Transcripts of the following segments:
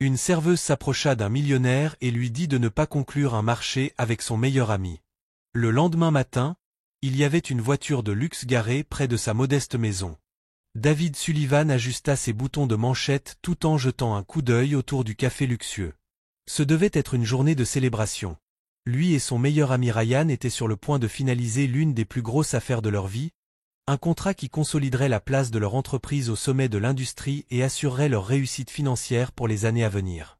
Une serveuse s'approcha d'un millionnaire et lui dit de ne pas conclure un marché avec son meilleur ami. Le lendemain matin, il y avait une voiture de luxe garée près de sa modeste maison. David Sullivan ajusta ses boutons de manchette tout en jetant un coup d'œil autour du café luxueux. Ce devait être une journée de célébration. Lui et son meilleur ami Ryan étaient sur le point de finaliser l'une des plus grosses affaires de leur vie, un contrat qui consoliderait la place de leur entreprise au sommet de l'industrie et assurerait leur réussite financière pour les années à venir.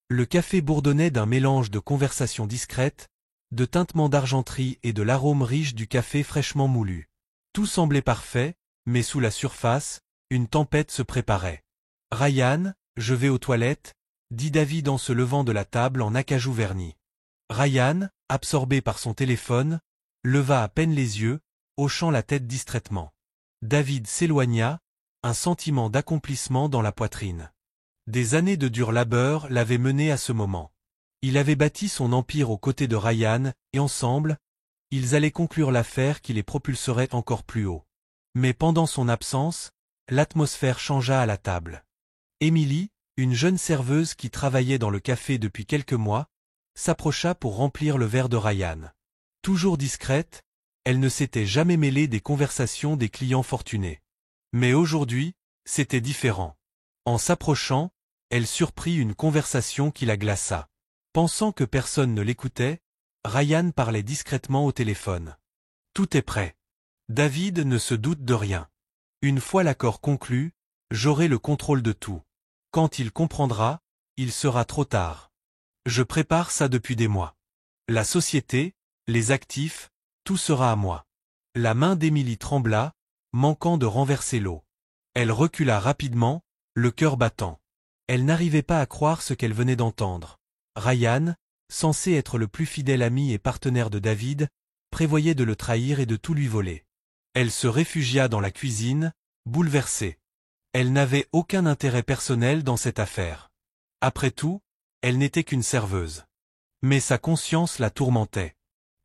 Le café bourdonnait d'un mélange de conversations discrètes, de tintements d'argenterie et de l'arôme riche du café fraîchement moulu. Tout semblait parfait, mais sous la surface, une tempête se préparait. « Ryan, je vais aux toilettes », dit David en se levant de la table en acajou verni. Ryan, absorbé par son téléphone, leva à peine les yeux, hochant la tête distraitement. David s'éloigna, un sentiment d'accomplissement dans la poitrine. Des années de dur labeur l'avaient mené à ce moment. Il avait bâti son empire aux côtés de Ryan, et ensemble, ils allaient conclure l'affaire qui les propulserait encore plus haut. Mais pendant son absence, l'atmosphère changea à la table. Emily, une jeune serveuse qui travaillait dans le café depuis quelques mois, s'approcha pour remplir le verre de Ryan. Toujours discrète, elle ne s'était jamais mêlée des conversations des clients fortunés. Mais aujourd'hui, c'était différent. En s'approchant, elle surprit une conversation qui la glaça. Pensant que personne ne l'écoutait, Ryan parlait discrètement au téléphone. « Tout est prêt. David ne se doute de rien. Une fois l'accord conclu, j'aurai le contrôle de tout. Quand il comprendra, il sera trop tard. Je prépare ça depuis des mois. La société, les actifs, tout sera à moi. » La main d'Emily trembla, manquant de renverser l'eau. Elle recula rapidement, le cœur battant. Elle n'arrivait pas à croire ce qu'elle venait d'entendre. Ryan, censé être le plus fidèle ami et partenaire de David, prévoyait de le trahir et de tout lui voler. Elle se réfugia dans la cuisine, bouleversée. Elle n'avait aucun intérêt personnel dans cette affaire. Après tout, elle n'était qu'une serveuse. Mais sa conscience la tourmentait.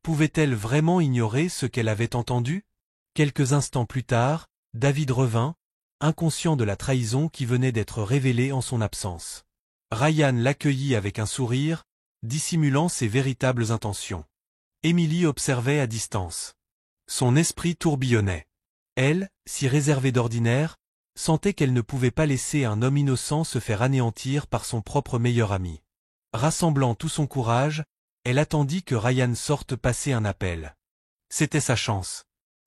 Pouvait-elle vraiment ignorer ce qu'elle avait entendu? Quelques instants plus tard, David revint, inconscient de la trahison qui venait d'être révélée en son absence. Ryan l'accueillit avec un sourire, dissimulant ses véritables intentions. Emily observait à distance. Son esprit tourbillonnait. Elle, si réservée d'ordinaire, sentait qu'elle ne pouvait pas laisser un homme innocent se faire anéantir par son propre meilleur ami. Rassemblant tout son courage, elle attendit que Ryan sorte passer un appel. C'était sa chance.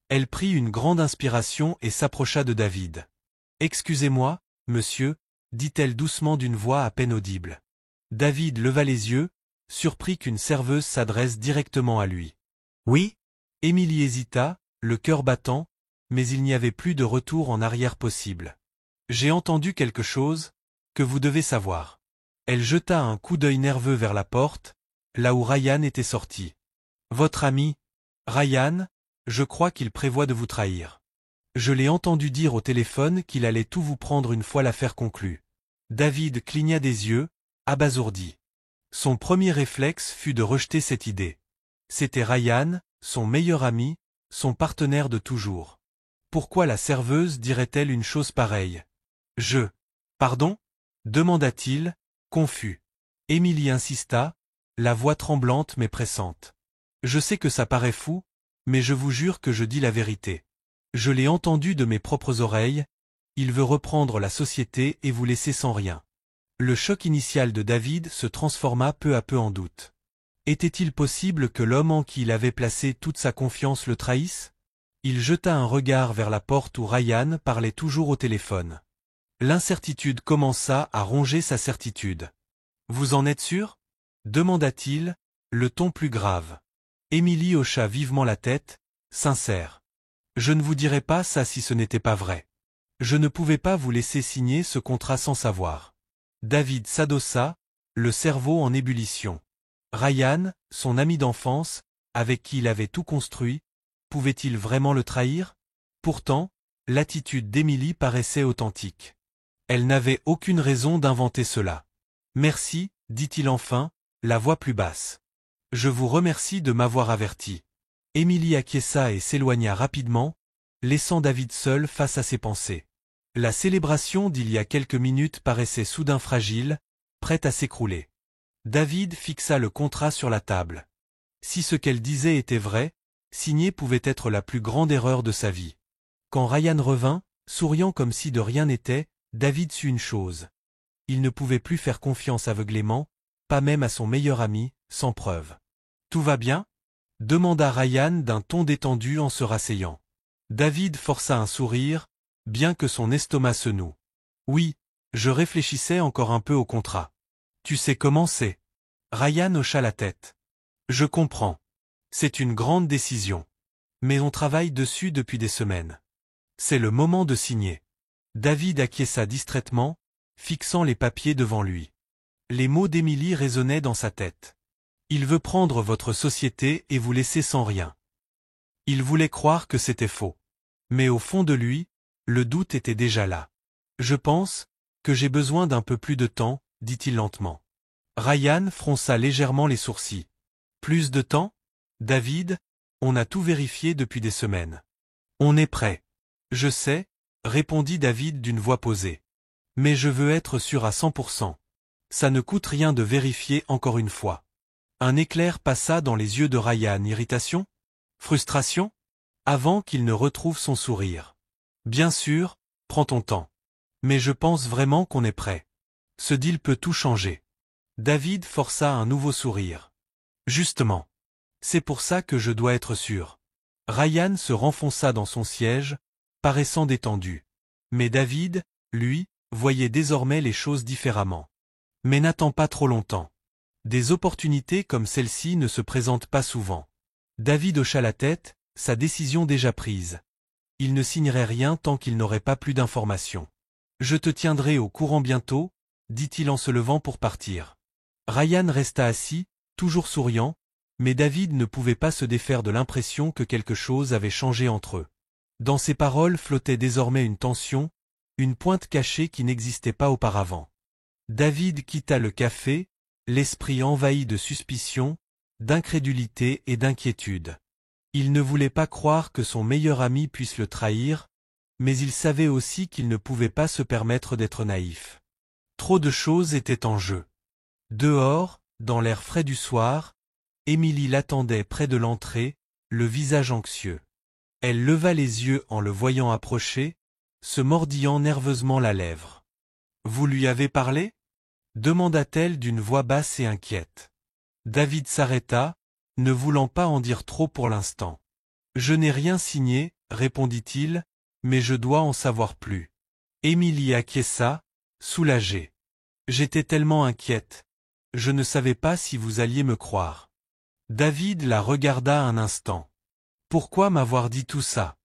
Elle prit une grande inspiration et s'approcha de David. « Excusez-moi, monsieur », dit-elle doucement d'une voix à peine audible. David leva les yeux, surpris qu'une serveuse s'adresse directement à lui. « Oui ?» Emily hésita, le cœur battant, mais il n'y avait plus de retour en arrière possible. « J'ai entendu quelque chose que vous devez savoir. » Elle jeta un coup d'œil nerveux vers la porte, là où Ryan était sorti. « Votre ami, Ryan, je crois qu'il prévoit de vous trahir. Je l'ai entendu dire au téléphone qu'il allait tout vous prendre une fois l'affaire conclue. » David cligna des yeux, abasourdi. Son premier réflexe fut de rejeter cette idée. C'était Ryan, son meilleur ami, son partenaire de toujours. Pourquoi la serveuse dirait-elle une chose pareille? « Pardon ?» demanda-t-il, confus. Emily insista, la voix tremblante mais pressante. « Je sais que ça paraît fou, mais je vous jure que je dis la vérité. Je l'ai entendu de mes propres oreilles, il veut reprendre la société et vous laisser sans rien. » Le choc initial de David se transforma peu à peu en doute. Était-il possible que l'homme en qui il avait placé toute sa confiance le trahisse? Il jeta un regard vers la porte où Ryan parlait toujours au téléphone. L'incertitude commença à ronger sa certitude. « Vous en êtes sûr ?» demanda-t-il, le ton plus grave. Emily hocha vivement la tête, sincère. « Je ne vous dirais pas ça si ce n'était pas vrai. Je ne pouvais pas vous laisser signer ce contrat sans savoir. » David s'adossa, le cerveau en ébullition. Ryan, son ami d'enfance, avec qui il avait tout construit, pouvait-il vraiment le trahir? Pourtant, l'attitude d'Emily paraissait authentique. Elle n'avait aucune raison d'inventer cela. « Merci, » dit-il enfin, la voix plus basse. « Je vous remercie de m'avoir averti. » Emily acquiesça et s'éloigna rapidement, laissant David seul face à ses pensées. La célébration d'il y a quelques minutes paraissait soudain fragile, prête à s'écrouler. David fixa le contrat sur la table. Si ce qu'elle disait était vrai, signer pouvait être la plus grande erreur de sa vie. Quand Ryan revint, souriant comme si de rien n'était, David sut une chose. Il ne pouvait plus faire confiance aveuglément, pas même à son meilleur ami, sans preuve. « Tout va bien ?» demanda Ryan d'un ton détendu en se rasseyant. David força un sourire, bien que son estomac se noue. « Oui, je réfléchissais encore un peu au contrat. Tu sais comment c'est. » Ryan hocha la tête. « Je comprends. C'est une grande décision. Mais on travaille dessus depuis des semaines. C'est le moment de signer. » David acquiesça distraitement, fixant les papiers devant lui. Les mots d'Émilie résonnaient dans sa tête. « Il veut prendre votre société et vous laisser sans rien. » Il voulait croire que c'était faux. Mais au fond de lui, le doute était déjà là. « Je pense que j'ai besoin d'un peu plus de temps, » dit-il lentement. Ryan fronça légèrement les sourcils. « Plus de temps ? David, on a tout vérifié depuis des semaines. On est prêt. »« Je sais, » répondit David d'une voix posée. « Mais je veux être sûr à 100%. Ça ne coûte rien de vérifier encore une fois. » Un éclair passa dans les yeux de Ryan. Irritation ? Frustration ? Avant qu'il ne retrouve son sourire. « Bien sûr, prends ton temps. Mais je pense vraiment qu'on est prêt. Ce deal peut tout changer. » David força un nouveau sourire. « Justement. C'est pour ça que je dois être sûr. » Ryan se renfonça dans son siège, paraissant détendu. Mais David, lui, voyait désormais les choses différemment. « Mais n'attends pas trop longtemps. Des opportunités comme celle-ci ne se présentent pas souvent. » David hocha la tête, sa décision déjà prise. Il ne signerait rien tant qu'il n'aurait pas plus d'informations. « Je te tiendrai au courant bientôt, » dit-il en se levant pour partir. Ryan resta assis, toujours souriant, mais David ne pouvait pas se défaire de l'impression que quelque chose avait changé entre eux. Dans ses paroles flottait désormais une tension, une pointe cachée qui n'existait pas auparavant. David quitta le café, l'esprit envahi de suspicion, d'incrédulité et d'inquiétude. Il ne voulait pas croire que son meilleur ami puisse le trahir, mais il savait aussi qu'il ne pouvait pas se permettre d'être naïf. Trop de choses étaient en jeu. Dehors, dans l'air frais du soir, Émilie l'attendait près de l'entrée, le visage anxieux. Elle leva les yeux en le voyant approcher, se mordillant nerveusement la lèvre. « Vous lui avez parlé ?» demanda-t-elle d'une voix basse et inquiète. David s'arrêta, ne voulant pas en dire trop pour l'instant. « Je n'ai rien signé, » répondit-il, « mais je dois en savoir plus. » Émilie acquiesça, soulagée. « J'étais tellement inquiète. Je ne savais pas si vous alliez me croire. » David la regarda un instant. « Pourquoi m'avoir dit tout ça ?»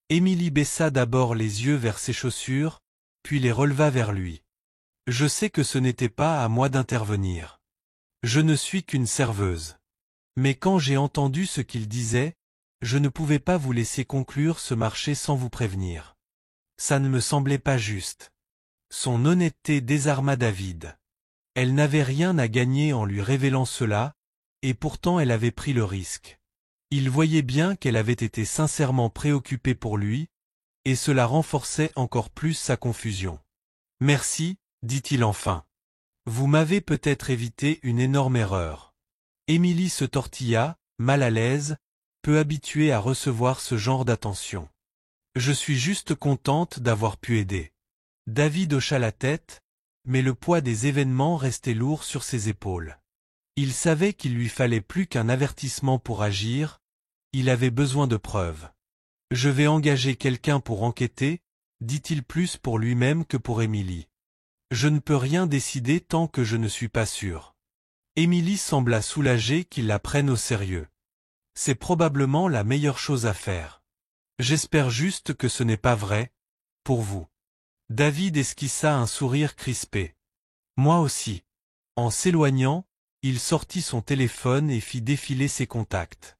Émilie baissa d'abord les yeux vers ses chaussures, puis les releva vers lui. « Je sais que ce n'était pas à moi d'intervenir. Je ne suis qu'une serveuse. Mais quand j'ai entendu ce qu'il disait, je ne pouvais pas vous laisser conclure ce marché sans vous prévenir. Ça ne me semblait pas juste. » Son honnêteté désarma David. Elle n'avait rien à gagner en lui révélant cela, et pourtant elle avait pris le risque. Il voyait bien qu'elle avait été sincèrement préoccupée pour lui, et cela renforçait encore plus sa confusion. « Merci, » dit-il enfin. « Vous m'avez peut-être évité une énorme erreur. » Émilie se tortilla, mal à l'aise, peu habituée à recevoir ce genre d'attention. « Je suis juste contente d'avoir pu aider. » David hocha la tête, mais le poids des événements restait lourd sur ses épaules. Il savait qu'il lui fallait plus qu'un avertissement pour agir, il avait besoin de preuves. « Je vais engager quelqu'un pour enquêter, » dit-il plus pour lui-même que pour Émilie. « Je ne peux rien décider tant que je ne suis pas sûr. » Émilie sembla soulagée qu'il la prenne au sérieux. « C'est probablement la meilleure chose à faire. J'espère juste que ce n'est pas vrai, pour vous. » David esquissa un sourire crispé. « Moi aussi. » En s'éloignant, il sortit son téléphone et fit défiler ses contacts.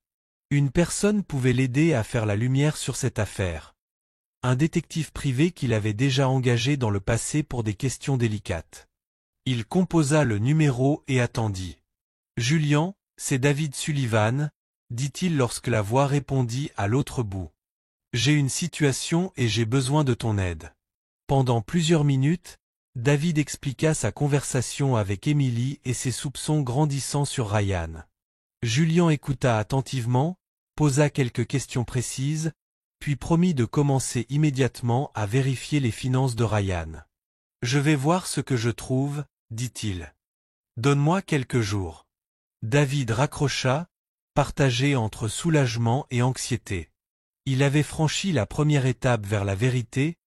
Une personne pouvait l'aider à faire la lumière sur cette affaire. Un détective privé qu'il avait déjà engagé dans le passé pour des questions délicates. Il composa le numéro et attendit. « Julian, c'est David Sullivan, » dit-il lorsque la voix répondit à l'autre bout. « J'ai une situation et j'ai besoin de ton aide. » Pendant plusieurs minutes, David expliqua sa conversation avec Emily et ses soupçons grandissant sur Ryan. Julian écouta attentivement, posa quelques questions précises, puis promit de commencer immédiatement à vérifier les finances de Ryan. « Je vais voir ce que je trouve, dit-il. Donne-moi quelques jours. » David raccrocha, partagé entre soulagement et anxiété. Il avait franchi la première étape vers la vérité,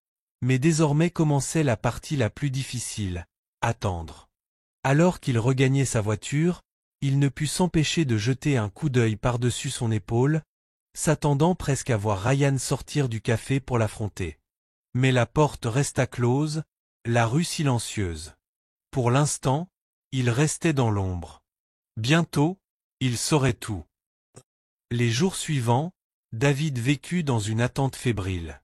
mais désormais commençait la partie la plus difficile, attendre. Alors qu'il regagnait sa voiture, il ne put s'empêcher de jeter un coup d'œil par-dessus son épaule, s'attendant presque à voir Ryan sortir du café pour l'affronter. Mais la porte resta close, la rue silencieuse. Pour l'instant, il restait dans l'ombre. Bientôt, il saurait tout. Les jours suivants, David vécut dans une attente fébrile.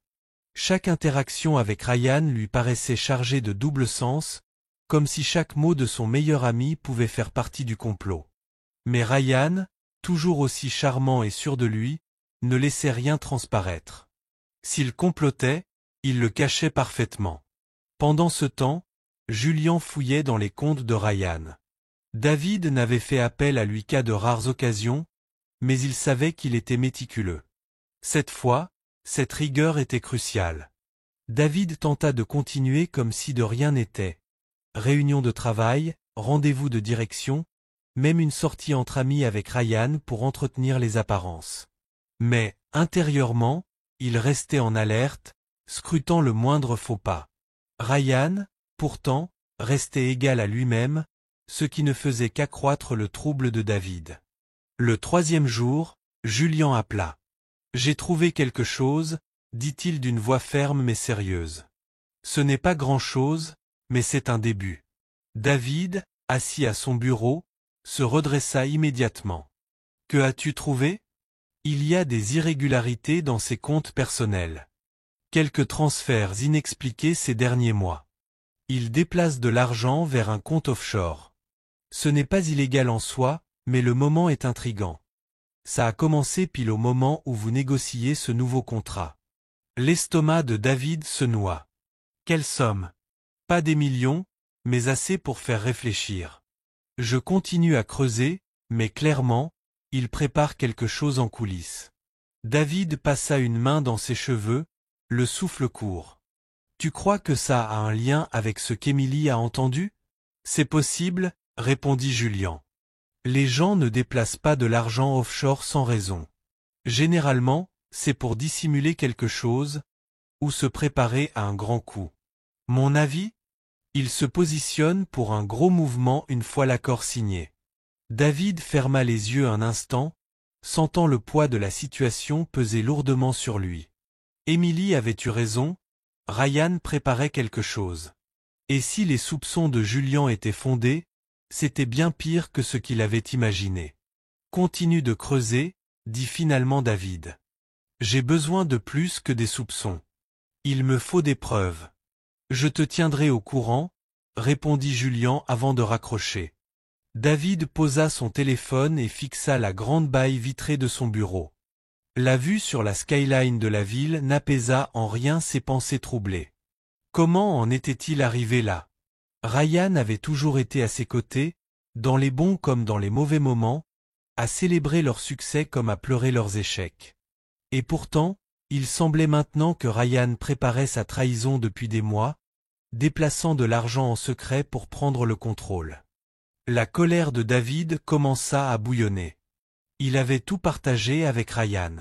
Chaque interaction avec Ryan lui paraissait chargée de double sens, comme si chaque mot de son meilleur ami pouvait faire partie du complot. Mais Ryan, toujours aussi charmant et sûr de lui, ne laissait rien transparaître. S'il complotait, il le cachait parfaitement. Pendant ce temps, Julian fouillait dans les comptes de Ryan. David n'avait fait appel à lui qu'à de rares occasions, mais il savait qu'il était méticuleux. Cette fois, cette rigueur était cruciale. David tenta de continuer comme si de rien n'était. Réunion de travail, rendez-vous de direction, même une sortie entre amis avec Ryan pour entretenir les apparences. Mais, intérieurement, il restait en alerte, scrutant le moindre faux pas. Ryan, pourtant, restait égal à lui-même, ce qui ne faisait qu'accroître le trouble de David. Le troisième jour, Julian appela. « J'ai trouvé quelque chose, » dit-il d'une voix ferme mais sérieuse. « Ce n'est pas grand-chose, mais c'est un début. » David, assis à son bureau, se redressa immédiatement. « Que as-tu trouvé ? » « Il y a des irrégularités dans ses comptes personnels. Quelques transferts inexpliqués ces derniers mois. Il déplace de l'argent vers un compte offshore. Ce n'est pas illégal en soi, mais le moment est intrigant. Ça a commencé pile au moment où vous négociez ce nouveau contrat. » L'estomac de David se noua. Quelle somme ? Pas des millions, mais assez pour faire réfléchir. Je continue à creuser, mais clairement, il prépare quelque chose en coulisses. David passa une main dans ses cheveux, le souffle court. Tu crois que ça a un lien avec ce qu'Emily a entendu ? C'est possible, répondit Julian. Les gens ne déplacent pas de l'argent offshore sans raison. Généralement, c'est pour dissimuler quelque chose, ou se préparer à un grand coup. Mon avis ? Il se positionne pour un gros mouvement une fois l'accord signé. David ferma les yeux un instant, sentant le poids de la situation peser lourdement sur lui. Emily avait eu raison, Ryan préparait quelque chose. Et si les soupçons de Julian étaient fondés, c'était bien pire que ce qu'il avait imaginé. Continue de creuser, dit finalement David. J'ai besoin de plus que des soupçons. Il me faut des preuves. Je te tiendrai au courant, répondit Julian avant de raccrocher. David posa son téléphone et fixa la grande baille vitrée de son bureau. La vue sur la skyline de la ville n'apaisa en rien ses pensées troublées. Comment en était-il arrivé là ? Ryan avait toujours été à ses côtés, dans les bons comme dans les mauvais moments, à célébrer leurs succès comme à pleurer leurs échecs. Et pourtant, il semblait maintenant que Ryan préparait sa trahison depuis des mois, déplaçant de l'argent en secret pour prendre le contrôle. La colère de David commença à bouillonner. Il avait tout partagé avec Ryan.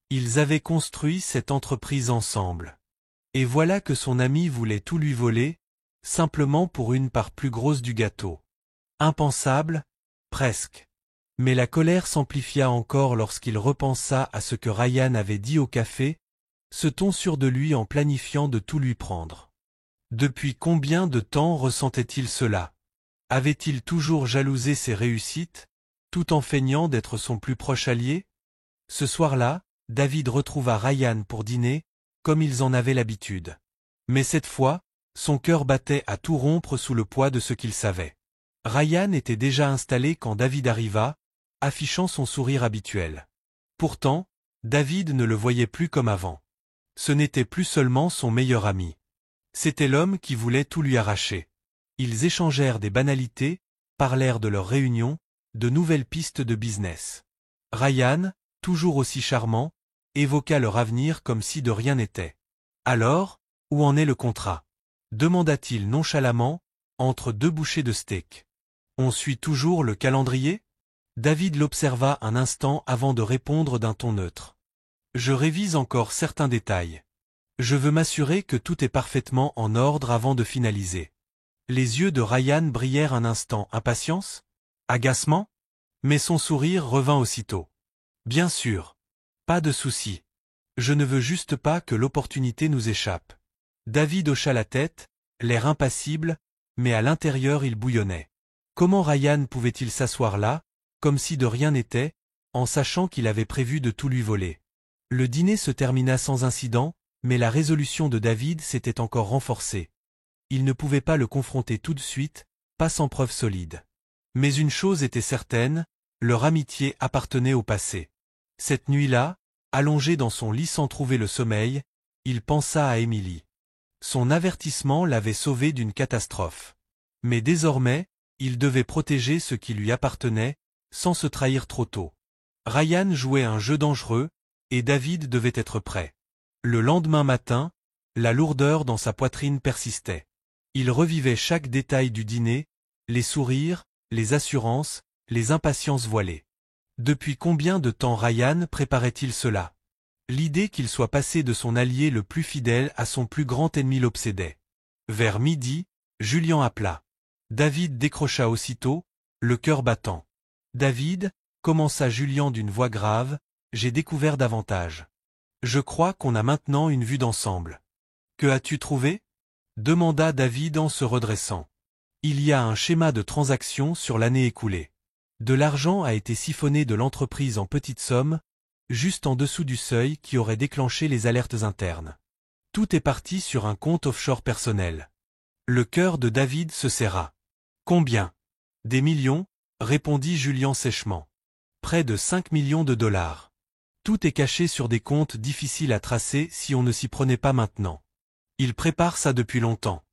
Ils avaient construit cette entreprise ensemble. Et voilà que son ami voulait tout lui voler, simplement pour une part plus grosse du gâteau. Impensable, presque. Mais la colère s'amplifia encore lorsqu'il repensa à ce que Ryan avait dit au café, ce ton sûr de lui en planifiant de tout lui prendre. Depuis combien de temps ressentait-il cela ? Avait-il toujours jalousé ses réussites, tout en feignant d'être son plus proche allié ? Ce soir-là, David retrouva Ryan pour dîner, comme ils en avaient l'habitude. Mais cette fois, son cœur battait à tout rompre sous le poids de ce qu'il savait. Ryan était déjà installé quand David arriva, affichant son sourire habituel. Pourtant, David ne le voyait plus comme avant. Ce n'était plus seulement son meilleur ami. C'était l'homme qui voulait tout lui arracher. Ils échangèrent des banalités, parlèrent de leur réunion, de nouvelles pistes de business. Ryan, toujours aussi charmant, évoqua leur avenir comme si de rien n'était. Alors, où en est le contrat? Demanda-t-il nonchalamment, entre deux bouchées de steak. On suit toujours le calendrier? David l'observa un instant avant de répondre d'un ton neutre. Je révise encore certains détails. Je veux m'assurer que tout est parfaitement en ordre avant de finaliser. Les yeux de Ryan brillèrent un instant. Impatience? Agacement? Mais son sourire revint aussitôt. Bien sûr. Pas de souci. Je ne veux juste pas que l'opportunité nous échappe. David hocha la tête, l'air impassible, mais à l'intérieur il bouillonnait. Comment Ryan pouvait-il s'asseoir là, comme si de rien n'était, en sachant qu'il avait prévu de tout lui voler? Le dîner se termina sans incident, mais la résolution de David s'était encore renforcée. Il ne pouvait pas le confronter tout de suite, pas sans preuve solide. Mais une chose était certaine, leur amitié appartenait au passé. Cette nuit-là, allongé dans son lit sans trouver le sommeil, il pensa à Emily. Son avertissement l'avait sauvé d'une catastrophe. Mais désormais, il devait protéger ce qui lui appartenait, sans se trahir trop tôt. Ryan jouait un jeu dangereux, et David devait être prêt. Le lendemain matin, la lourdeur dans sa poitrine persistait. Il revivait chaque détail du dîner, les sourires, les assurances, les impatiences voilées. Depuis combien de temps Ryan préparait-il cela? L'idée qu'il soit passé de son allié le plus fidèle à son plus grand ennemi l'obsédait. Vers midi, Julian appela. David décrocha aussitôt, le cœur battant. « David, » commença Julian d'une voix grave, « j'ai découvert davantage. Je crois qu'on a maintenant une vue d'ensemble. »« Que as-tu trouvé ?» demanda David en se redressant. « Il y a un schéma de transaction sur l'année écoulée. De l'argent a été siphonné de l'entreprise en petites sommes, juste en dessous du seuil qui aurait déclenché les alertes internes. Tout est parti sur un compte offshore personnel. » Le cœur de David se serra. « Combien ? » « Des millions, » répondit Julian sèchement. « Près de 5 millions de dollars. Tout est caché sur des comptes difficiles à tracer si on ne s'y prenait pas maintenant. Il prépare ça depuis longtemps. »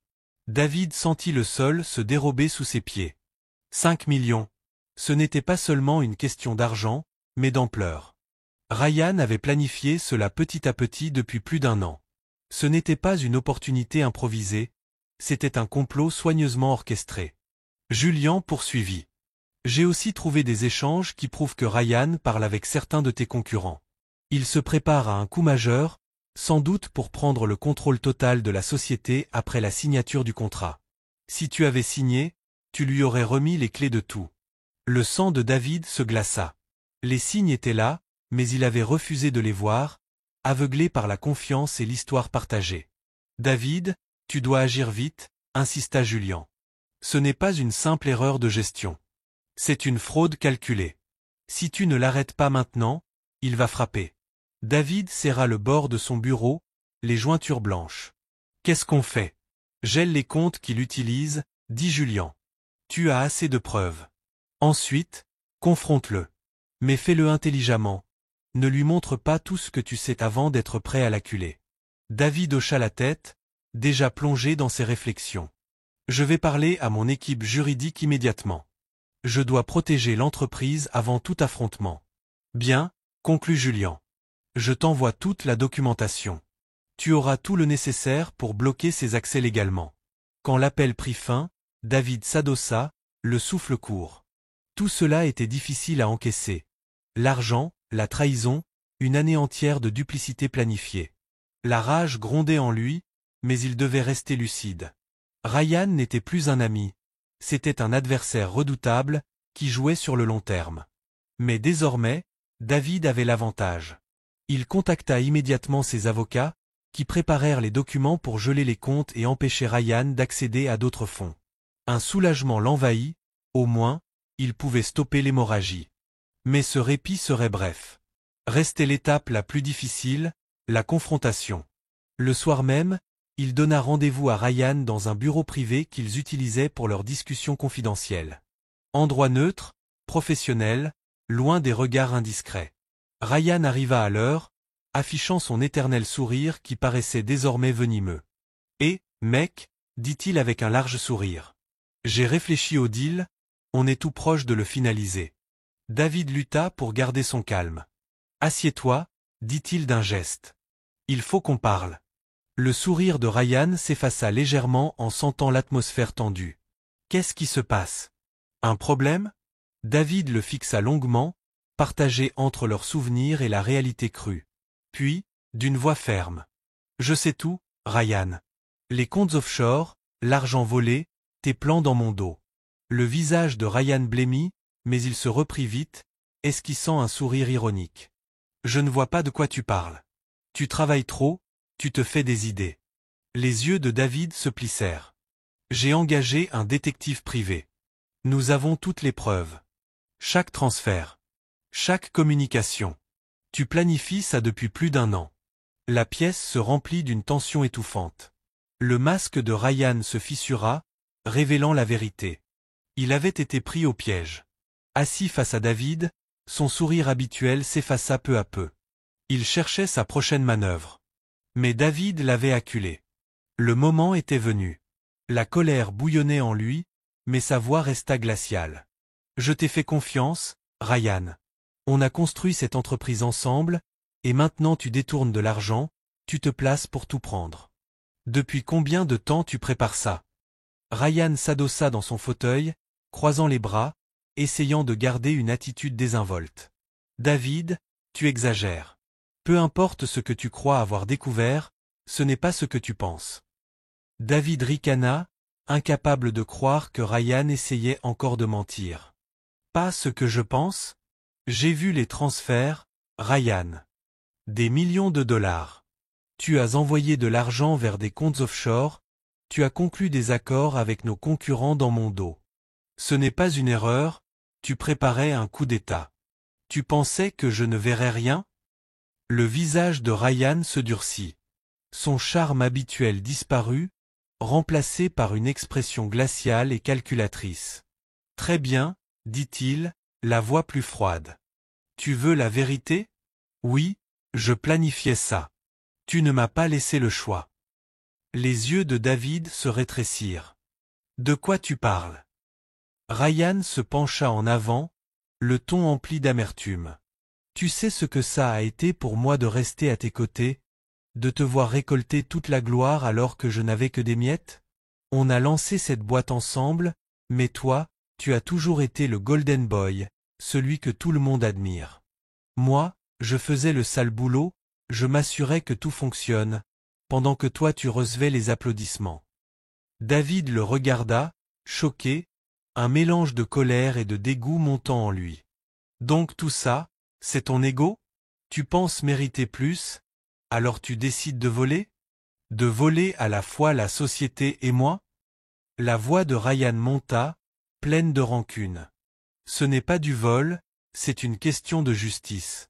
David sentit le sol se dérober sous ses pieds. 5 millions. Ce n'était pas seulement une question d'argent, mais d'ampleur. Ryan avait planifié cela petit à petit depuis plus d'1 an. Ce n'était pas une opportunité improvisée, c'était un complot soigneusement orchestré. Julian poursuivit. « J'ai aussi trouvé des échanges qui prouvent que Ryan parle avec certains de tes concurrents. Il se prépare à un coup majeur, sans doute pour prendre le contrôle total de la société après la signature du contrat. Si tu avais signé, tu lui aurais remis les clés de tout. » Le sang de David se glaça. Les signes étaient là, mais il avait refusé de les voir, aveuglé par la confiance et l'histoire partagée. « David, tu dois agir vite, » insista Julian. « Ce n'est pas une simple erreur de gestion. C'est une fraude calculée. Si tu ne l'arrêtes pas maintenant, il va frapper. » David serra le bord de son bureau, les jointures blanches. « Qu'est-ce qu'on fait? » « Gèle les comptes qu'il utilise, » dit Julian. « Tu as assez de preuves. Ensuite, confronte-le. Mais fais-le intelligemment. Ne lui montre pas tout ce que tu sais avant d'être prêt à l'acculer. » David hocha la tête, déjà plongé dans ses réflexions. « Je vais parler à mon équipe juridique immédiatement. Je dois protéger l'entreprise avant tout affrontement. »« Bien, » conclut Julian. « Je t'envoie toute la documentation. Tu auras tout le nécessaire pour bloquer ses accès légalement. » Quand l'appel prit fin, David s'adossa, le souffle court. Tout cela était difficile à encaisser. L'argent, la trahison, une année entière de duplicité planifiée. La rage grondait en lui, mais il devait rester lucide. Ryan n'était plus un ami. C'était un adversaire redoutable, qui jouait sur le long terme. Mais désormais, David avait l'avantage. Il contacta immédiatement ses avocats, qui préparèrent les documents pour geler les comptes et empêcher Ryan d'accéder à d'autres fonds. Un soulagement l'envahit, au moins, il pouvait stopper l'hémorragie. Mais ce répit serait bref. Restait l'étape la plus difficile, la confrontation. Le soir même, il donna rendez-vous à Ryan dans un bureau privé qu'ils utilisaient pour leurs discussions confidentielles. Endroit neutre, professionnel, loin des regards indiscrets. Ryan arriva à l'heure, affichant son éternel sourire qui paraissait désormais venimeux. « Et, Mec, dit-il avec un large sourire. J'ai réfléchi au deal, on est tout proche de le finaliser. David lutta pour garder son calme. Assieds-toi, dit-il d'un geste. Il faut qu'on parle. Le sourire de Ryan s'effaça légèrement en sentant l'atmosphère tendue. Qu'est-ce qui se passe? Un problème? David le fixa longuement, partagé entre leurs souvenirs et la réalité crue. Puis, d'une voix ferme. Je sais tout, Ryan. Les comptes offshore, l'argent volé, tes plans dans mon dos. Le visage de Ryan blêmit, mais il se reprit vite, esquissant un sourire ironique. Je ne vois pas de quoi tu parles. Tu travailles trop, tu te fais des idées. Les yeux de David se plissèrent. J'ai engagé un détective privé. Nous avons toutes les preuves. Chaque transfert. Chaque communication. Tu planifies ça depuis plus d'1 an. La pièce se remplit d'une tension étouffante. Le masque de Ryan se fissura, révélant la vérité. Il avait été pris au piège. Assis face à David, son sourire habituel s'effaça peu à peu. Il cherchait sa prochaine manœuvre. Mais David l'avait acculé. Le moment était venu. La colère bouillonnait en lui, mais sa voix resta glaciale. Je t'ai fait confiance, Ryan. On a construit cette entreprise ensemble, et maintenant tu détournes de l'argent, tu te places pour tout prendre. Depuis combien de temps tu prépares ça? Ryan s'adossa dans son fauteuil, croisant les bras, essayant de garder une attitude désinvolte. David, tu exagères. Peu importe ce que tu crois avoir découvert, ce n'est pas ce que tu penses. David ricana, incapable de croire que Ryan essayait encore de mentir. Pas ce que je pense? J'ai vu les transferts, Ryan. Des millions de dollars. Tu as envoyé de l'argent vers des comptes offshore, tu as conclu des accords avec nos concurrents dans mon dos. Ce n'est pas une erreur, tu préparais un coup d'État. Tu pensais que je ne verrais rien? Le visage de Ryan se durcit. Son charme habituel disparut, remplacé par une expression glaciale et calculatrice. Très bien, dit-il, la voix plus froide. Tu veux la vérité? Oui, je planifiais ça. Tu ne m'as pas laissé le choix. Les yeux de David se rétrécirent. De quoi tu parles? Ryan se pencha en avant, le ton empli d'amertume. Tu sais ce que ça a été pour moi de rester à tes côtés, de te voir récolter toute la gloire alors que je n'avais que des miettes? On a lancé cette boîte ensemble, mais toi, tu as toujours été le Golden Boy, celui que tout le monde admire. Moi, je faisais le sale boulot, je m'assurais que tout fonctionne, pendant que toi tu recevais les applaudissements. David le regarda, choqué, un mélange de colère et de dégoût montant en lui. Donc tout ça, c'est ton ego? Tu penses mériter plus? Alors tu décides de voler? De voler à la fois la société et moi? La voix de Ryan monta, pleine de rancune. Ce n'est pas du vol, c'est une question de justice.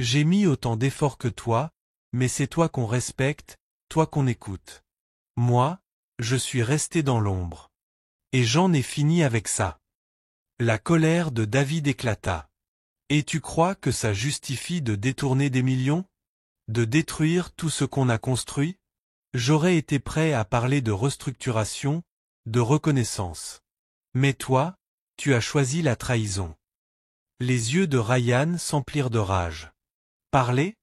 J'ai mis autant d'efforts que toi, mais c'est toi qu'on respecte, toi qu'on écoute. Moi, je suis resté dans l'ombre. Et j'en ai fini avec ça. La colère de David éclata. Et tu crois que ça justifie de détourner des millions? De détruire tout ce qu'on a construit? J'aurais été prêt à parler de restructuration, de reconnaissance. Mais toi, tu as choisi la trahison. Les yeux de Ryan s'emplirent de rage. Parler?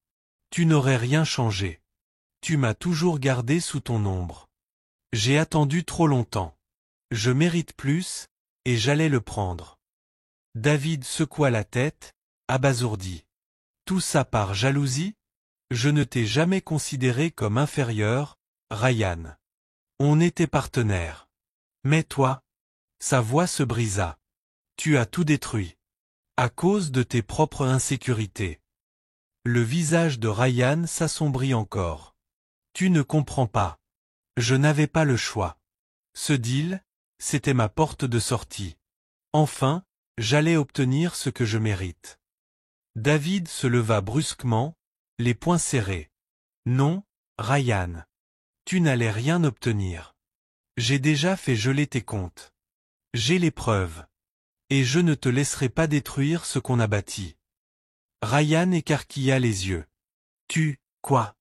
Tu n'aurais rien changé. Tu m'as toujours gardé sous ton ombre. J'ai attendu trop longtemps. Je mérite plus, et j'allais le prendre. David secoua la tête, abasourdi. Tout ça par jalousie? Je ne t'ai jamais considéré comme inférieur, Ryan. On était partenaires. Mais toi? Sa voix se brisa. Tu as tout détruit. À cause de tes propres insécurités. Le visage de Ryan s'assombrit encore. Tu ne comprends pas. Je n'avais pas le choix. Ce deal, c'était ma porte de sortie. Enfin, j'allais obtenir ce que je mérite. David se leva brusquement, les poings serrés. Non, Ryan. Tu n'allais rien obtenir. J'ai déjà fait geler tes comptes. J'ai les preuves. Et je ne te laisserai pas détruire ce qu'on a bâti. Ryan écarquilla les yeux. Quoi?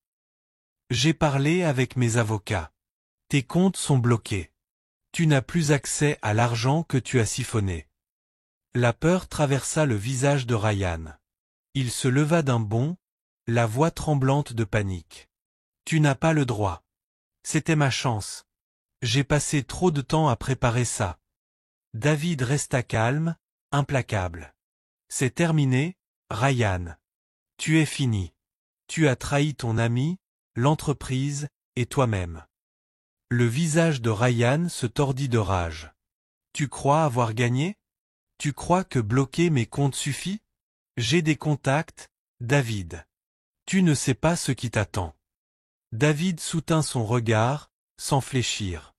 J'ai parlé avec mes avocats. Tes comptes sont bloqués. Tu n'as plus accès à l'argent que tu as siphonné. La peur traversa le visage de Ryan. Il se leva d'un bond, la voix tremblante de panique. Tu n'as pas le droit. C'était ma chance. J'ai passé trop de temps à préparer ça. David resta calme, implacable. C'est terminé, Ryan. Tu es fini. Tu as trahi ton ami, l'entreprise, et toi-même. Le visage de Ryan se tordit de rage. Tu crois avoir gagné? Tu crois que bloquer mes comptes suffit? J'ai des contacts, David. Tu ne sais pas ce qui t'attend. David soutint son regard, sans fléchir.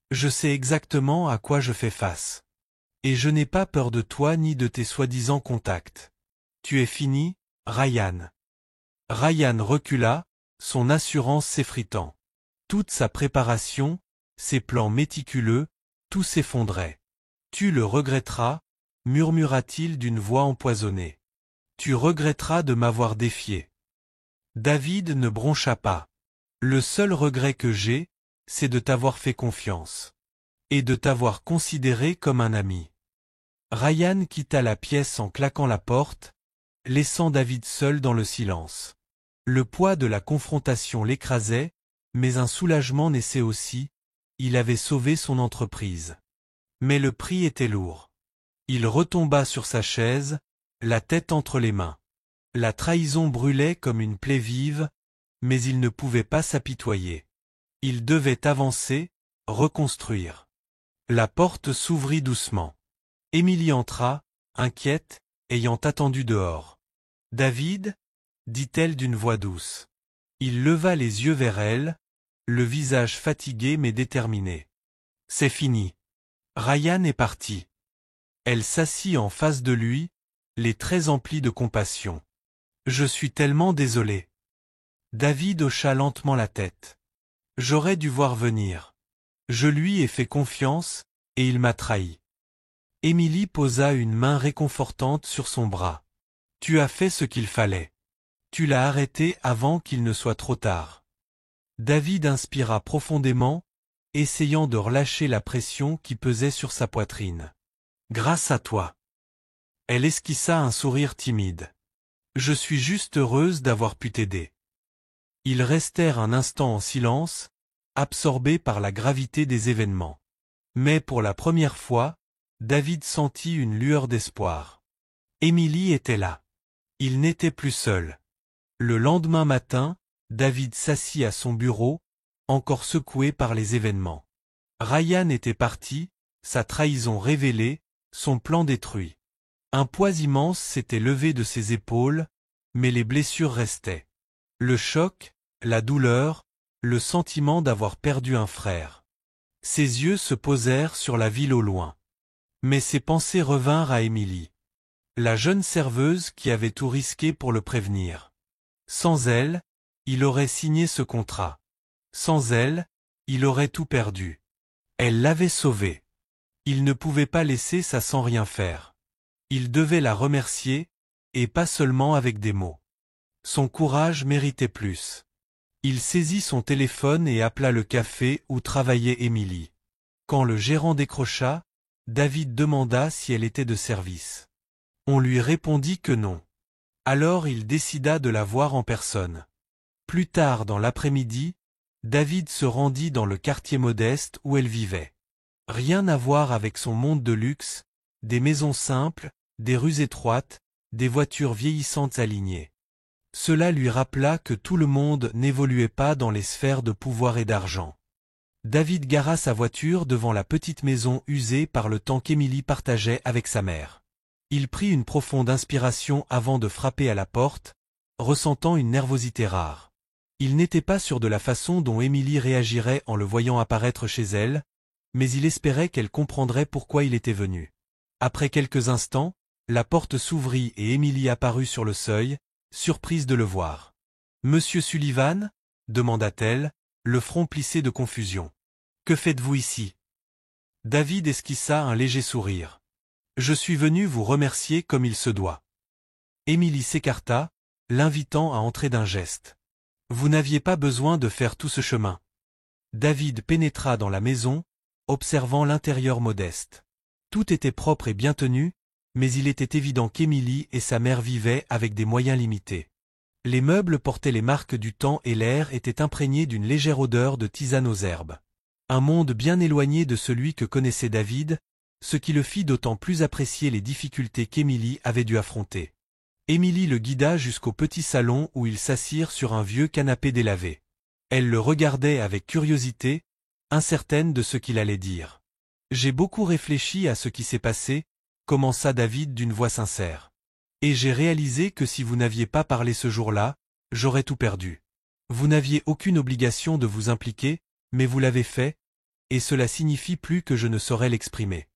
Je sais exactement à quoi je fais face. Et je n'ai pas peur de toi ni de tes soi-disant contacts. Tu es fini, Ryan. Ryan recula, son assurance s'effritant. Toute sa préparation, ses plans méticuleux, tout s'effondrait. Tu le regretteras, murmura-t-il d'une voix empoisonnée. Tu regretteras de m'avoir défié. David ne broncha pas. Le seul regret que j'ai, c'est de t'avoir fait confiance. Et de t'avoir considéré comme un ami. Ryan quitta la pièce en claquant la porte, laissant David seul dans le silence. Le poids de la confrontation l'écrasait, mais un soulagement naissait aussi, il avait sauvé son entreprise. Mais le prix était lourd. Il retomba sur sa chaise, la tête entre les mains. La trahison brûlait comme une plaie vive, mais il ne pouvait pas s'apitoyer. Il devait avancer, reconstruire. La porte s'ouvrit doucement. Émilie entra, inquiète, ayant attendu dehors. « David » dit-elle d'une voix douce. Il leva les yeux vers elle, le visage fatigué mais déterminé. « C'est fini. Ryan est parti. » Elle s'assit en face de lui, les traits emplis de compassion. « Je suis tellement désolé. » David hocha lentement la tête. « J'aurais dû voir venir. Je lui ai fait confiance, et il m'a trahi. » Émilie posa une main réconfortante sur son bras. « Tu as fait ce qu'il fallait. Tu l'as arrêté avant qu'il ne soit trop tard. » David inspira profondément, essayant de relâcher la pression qui pesait sur sa poitrine. « Grâce à toi. » Elle esquissa un sourire timide. « Je suis juste heureuse d'avoir pu t'aider. » Ils restèrent un instant en silence, absorbés par la gravité des événements. Mais pour la première fois, David sentit une lueur d'espoir. Émilie était là. Il n'était plus seul. Le lendemain matin, David s'assit à son bureau, encore secoué par les événements. Ryan était parti, sa trahison révélée, son plan détruit. Un poids immense s'était levé de ses épaules, mais les blessures restaient. Le choc, la douleur, le sentiment d'avoir perdu un frère. Ses yeux se posèrent sur la ville au loin. Mais ses pensées revinrent à Émilie. La jeune serveuse qui avait tout risqué pour le prévenir. Sans elle, il aurait signé ce contrat. Sans elle, il aurait tout perdu. Elle l'avait sauvé. Il ne pouvait pas laisser ça sans rien faire. Il devait la remercier, et pas seulement avec des mots. Son courage méritait plus. Il saisit son téléphone et appela le café où travaillait Émilie. Quand le gérant décrocha, David demanda si elle était de service. On lui répondit que non. Alors il décida de la voir en personne. Plus tard dans l'après-midi, David se rendit dans le quartier modeste où elle vivait. Rien à voir avec son monde de luxe, des maisons simples, des rues étroites, des voitures vieillissantes alignées. Cela lui rappela que tout le monde n'évoluait pas dans les sphères de pouvoir et d'argent. David gara sa voiture devant la petite maison usée par le temps qu'Émilie partageait avec sa mère. Il prit une profonde inspiration avant de frapper à la porte, ressentant une nervosité rare. Il n'était pas sûr de la façon dont Émilie réagirait en le voyant apparaître chez elle, mais il espérait qu'elle comprendrait pourquoi il était venu. Après quelques instants, la porte s'ouvrit et Émilie apparut sur le seuil, surprise de le voir. « Monsieur Sullivan » demanda-t-elle, le front plissé de confusion. « Que faites-vous ici ?» David esquissa un léger sourire. « Je suis venu vous remercier comme il se doit. » Émilie s'écarta, l'invitant à entrer d'un geste. « Vous n'aviez pas besoin de faire tout ce chemin. David pénétra dans la maison, observant l'intérieur modeste. Tout était propre et bien tenu, mais il était évident qu'Émilie et sa mère vivaient avec des moyens limités. Les meubles portaient les marques du temps et l'air était imprégné d'une légère odeur de tisane aux herbes. Un monde bien éloigné de celui que connaissait David, ce qui le fit d'autant plus apprécier les difficultés qu'Émilie avait dû affronter. Émilie le guida jusqu'au petit salon où ils s'assirent sur un vieux canapé délavé. Elle le regardait avec curiosité, incertaine de ce qu'il allait dire. « J'ai beaucoup réfléchi à ce qui s'est passé », commença David d'une voix sincère. « Et j'ai réalisé que si vous n'aviez pas parlé ce jour-là, j'aurais tout perdu. Vous n'aviez aucune obligation de vous impliquer, mais vous l'avez fait, et cela signifie plus que je ne saurais l'exprimer. »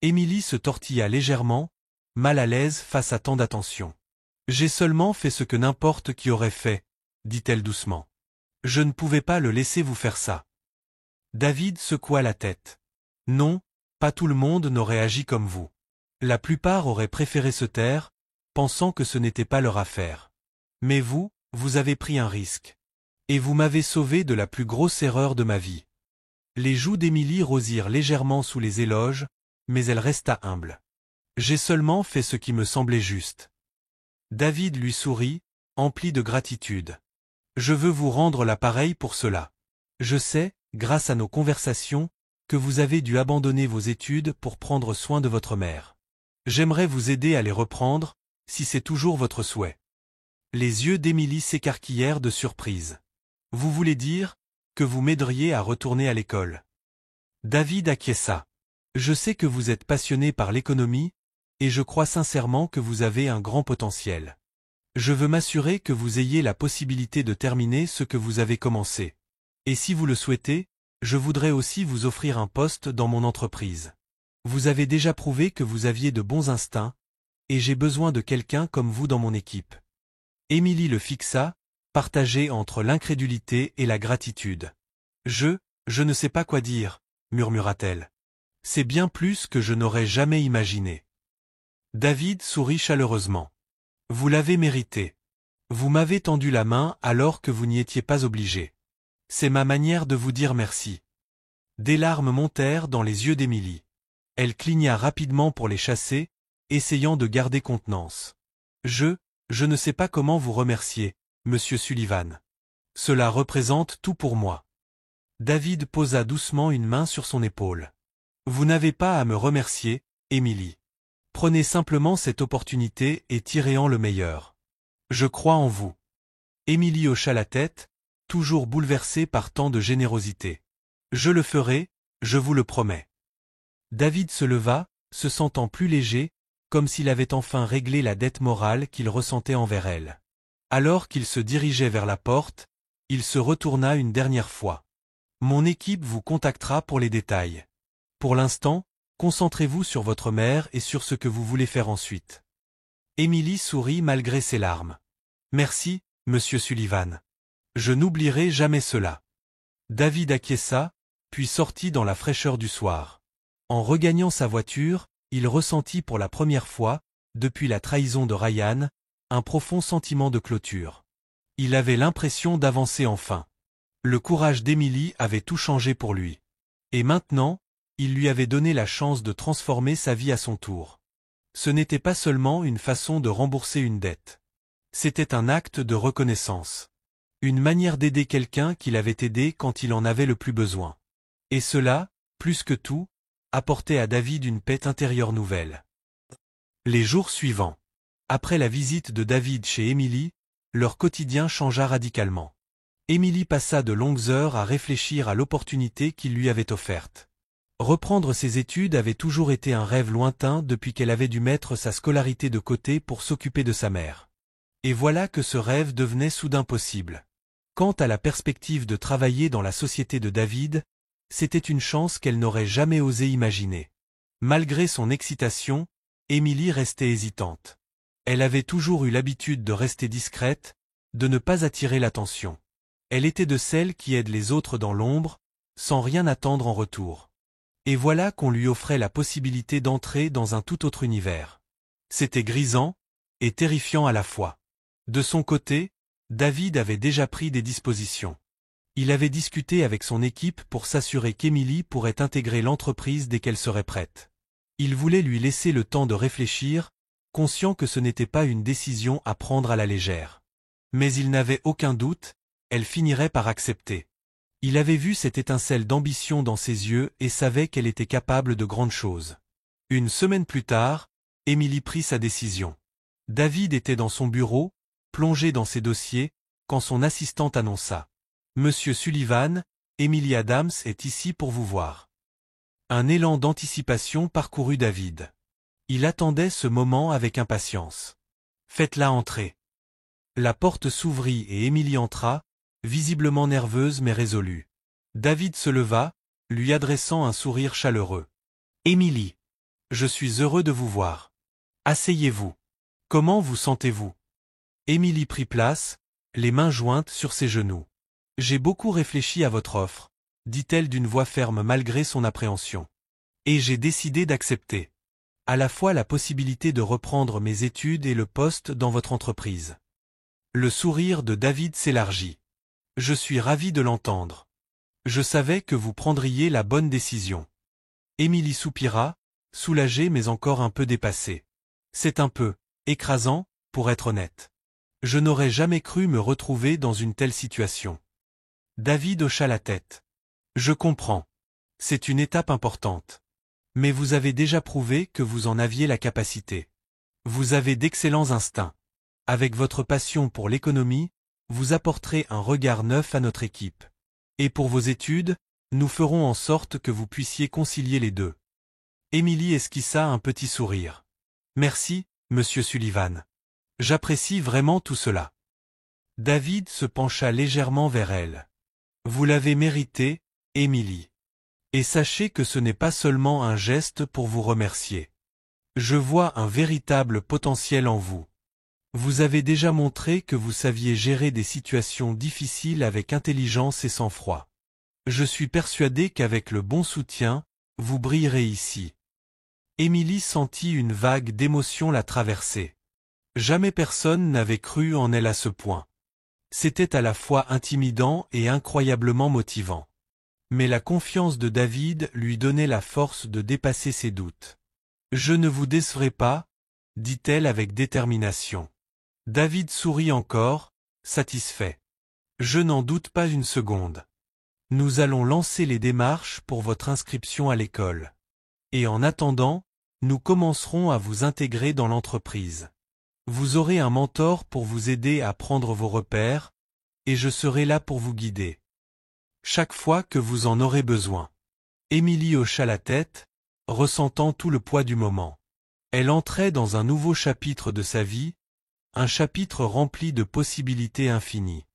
Émilie se tortilla légèrement, mal à l'aise face à tant d'attention. « J'ai seulement fait ce que n'importe qui aurait fait, » dit-elle doucement. « Je ne pouvais pas le laisser vous faire ça. » David secoua la tête. « Non, pas tout le monde n'aurait agi comme vous. La plupart auraient préféré se taire, pensant que ce n'était pas leur affaire. Mais vous, vous avez pris un risque. Et vous m'avez sauvé de la plus grosse erreur de ma vie. » Les joues d'Émilie rosirent légèrement sous les éloges, mais elle resta humble. « J'ai seulement fait ce qui me semblait juste. » David lui sourit, empli de gratitude. « Je veux vous rendre l'appareil pour cela. Je sais, grâce à nos conversations, que vous avez dû abandonner vos études pour prendre soin de votre mère. J'aimerais vous aider à les reprendre, si c'est toujours votre souhait. » Les yeux d'Émilie s'écarquillèrent de surprise. « Vous voulez dire que vous m'aideriez à retourner à l'école ?» David acquiesça. « Je sais que vous êtes passionné par l'économie, et je crois sincèrement que vous avez un grand potentiel. Je veux m'assurer que vous ayez la possibilité de terminer ce que vous avez commencé. Et si vous le souhaitez, je voudrais aussi vous offrir un poste dans mon entreprise. Vous avez déjà prouvé que vous aviez de bons instincts, et j'ai besoin de quelqu'un comme vous dans mon équipe. » Émilie le fixa, partagée entre l'incrédulité et la gratitude. « Je ne sais pas quoi dire, » murmura-t-elle. « C'est bien plus que je n'aurais jamais imaginé. » David sourit chaleureusement. « Vous l'avez mérité. Vous m'avez tendu la main alors que vous n'y étiez pas obligé. C'est ma manière de vous dire merci. » Des larmes montèrent dans les yeux d'Émilie. Elle cligna rapidement pour les chasser, essayant de garder contenance. « Je ne sais pas comment vous remercier, Monsieur Sullivan. Cela représente tout pour moi. » David posa doucement une main sur son épaule. « Vous n'avez pas à me remercier, Émilie. Prenez simplement cette opportunité et tirez-en le meilleur. Je crois en vous. » Émilie hocha la tête, toujours bouleversée par tant de générosité. « Je le ferai, je vous le promets. » David se leva, se sentant plus léger, comme s'il avait enfin réglé la dette morale qu'il ressentait envers elle. Alors qu'il se dirigeait vers la porte, il se retourna une dernière fois. « Mon équipe vous contactera pour les détails. Pour l'instant, concentrez-vous sur votre mère et sur ce que vous voulez faire ensuite. » Émilie sourit malgré ses larmes. « Merci, Monsieur Sullivan. Je n'oublierai jamais cela. » David acquiesça, puis sortit dans la fraîcheur du soir. En regagnant sa voiture, il ressentit pour la première fois, depuis la trahison de Ryan, un profond sentiment de clôture. Il avait l'impression d'avancer enfin. Le courage d'Émilie avait tout changé pour lui. Et maintenant, il lui avait donné la chance de transformer sa vie à son tour. Ce n'était pas seulement une façon de rembourser une dette. C'était un acte de reconnaissance. Une manière d'aider quelqu'un qu'il avait aidé quand il en avait le plus besoin. Et cela, plus que tout, apportait à David une paix intérieure nouvelle. Les jours suivants. Après la visite de David chez Émilie, leur quotidien changea radicalement. Émilie passa de longues heures à réfléchir à l'opportunité qu'il lui avait offerte. Reprendre ses études avait toujours été un rêve lointain depuis qu'elle avait dû mettre sa scolarité de côté pour s'occuper de sa mère. Et voilà que ce rêve devenait soudain possible. Quant à la perspective de travailler dans la société de David, c'était une chance qu'elle n'aurait jamais osé imaginer. Malgré son excitation, Émilie restait hésitante. Elle avait toujours eu l'habitude de rester discrète, de ne pas attirer l'attention. Elle était de celles qui aident les autres dans l'ombre, sans rien attendre en retour. Et voilà qu'on lui offrait la possibilité d'entrer dans un tout autre univers. C'était grisant et terrifiant à la fois. De son côté, David avait déjà pris des dispositions. Il avait discuté avec son équipe pour s'assurer qu'Émilie pourrait intégrer l'entreprise dès qu'elle serait prête. Il voulait lui laisser le temps de réfléchir, conscient que ce n'était pas une décision à prendre à la légère. Mais il n'avait aucun doute, elle finirait par accepter. Il avait vu cette étincelle d'ambition dans ses yeux et savait qu'elle était capable de grandes choses. Une semaine plus tard, Émilie prit sa décision. David était dans son bureau, plongé dans ses dossiers, quand son assistante annonça. « Monsieur Sullivan, Emily Adams est ici pour vous voir. » Un élan d'anticipation parcourut David. Il attendait ce moment avec impatience. « Faites-la entrer. » La porte s'ouvrit et Émilie entra, visiblement nerveuse mais résolue. David se leva, lui adressant un sourire chaleureux. « Émilie, je suis heureux de vous voir. Asseyez-vous. Comment vous sentez-vous » Émilie prit place, les mains jointes sur ses genoux. « J'ai beaucoup réfléchi à votre offre, » dit-elle d'une voix ferme malgré son appréhension. « Et j'ai décidé d'accepter. À la fois la possibilité de reprendre mes études et le poste dans votre entreprise. » Le sourire de David s'élargit. « Je suis ravi de l'entendre. Je savais que vous prendriez la bonne décision. » Émilie soupira, soulagée mais encore un peu dépassée. « C'est un peu écrasant, pour être honnête. Je n'aurais jamais cru me retrouver dans une telle situation. » David hocha la tête. « Je comprends. C'est une étape importante. Mais vous avez déjà prouvé que vous en aviez la capacité. Vous avez d'excellents instincts. Avec votre passion pour l'économie, vous apporterez un regard neuf à notre équipe. Et pour vos études, nous ferons en sorte que vous puissiez concilier les deux. » Émilie esquissa un petit sourire. « Merci, monsieur Sullivan. J'apprécie vraiment tout cela. » David se pencha légèrement vers elle. « Vous l'avez mérité, Émilie. Et sachez que ce n'est pas seulement un geste pour vous remercier. Je vois un véritable potentiel en vous. Vous avez déjà montré que vous saviez gérer des situations difficiles avec intelligence et sang-froid. Je suis persuadé qu'avec le bon soutien, vous brillerez ici. » Émilie sentit une vague d'émotion la traverser. Jamais personne n'avait cru en elle à ce point. C'était à la fois intimidant et incroyablement motivant. Mais la confiance de David lui donnait la force de dépasser ses doutes. « Je ne vous décevrai pas, » dit-elle avec détermination. David sourit encore, satisfait. « Je n'en doute pas une seconde. Nous allons lancer les démarches pour votre inscription à l'école. Et en attendant, nous commencerons à vous intégrer dans l'entreprise. Vous aurez un mentor pour vous aider à prendre vos repères, et je serai là pour vous guider. Chaque fois que vous en aurez besoin. » Émilie hocha la tête, ressentant tout le poids du moment. Elle entrait dans un nouveau chapitre de sa vie, un chapitre rempli de possibilités infinies.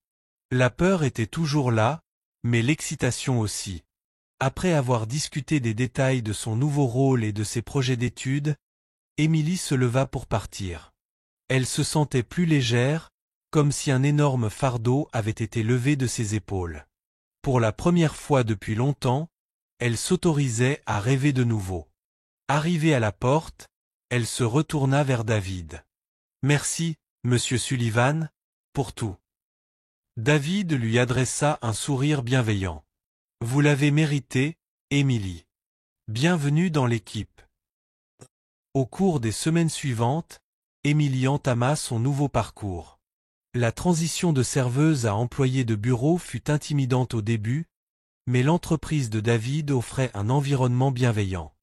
La peur était toujours là, mais l'excitation aussi. Après avoir discuté des détails de son nouveau rôle et de ses projets d'études, Émilie se leva pour partir. Elle se sentait plus légère, comme si un énorme fardeau avait été levé de ses épaules. Pour la première fois depuis longtemps, elle s'autorisait à rêver de nouveau. Arrivée à la porte, elle se retourna vers David. « Merci, monsieur Sullivan, pour tout. » David lui adressa un sourire bienveillant. « Vous l'avez mérité, Émilie. Bienvenue dans l'équipe. » Au cours des semaines suivantes, Émilie entama son nouveau parcours. La transition de serveuse à employée de bureau fut intimidante au début, mais l'entreprise de David offrait un environnement bienveillant.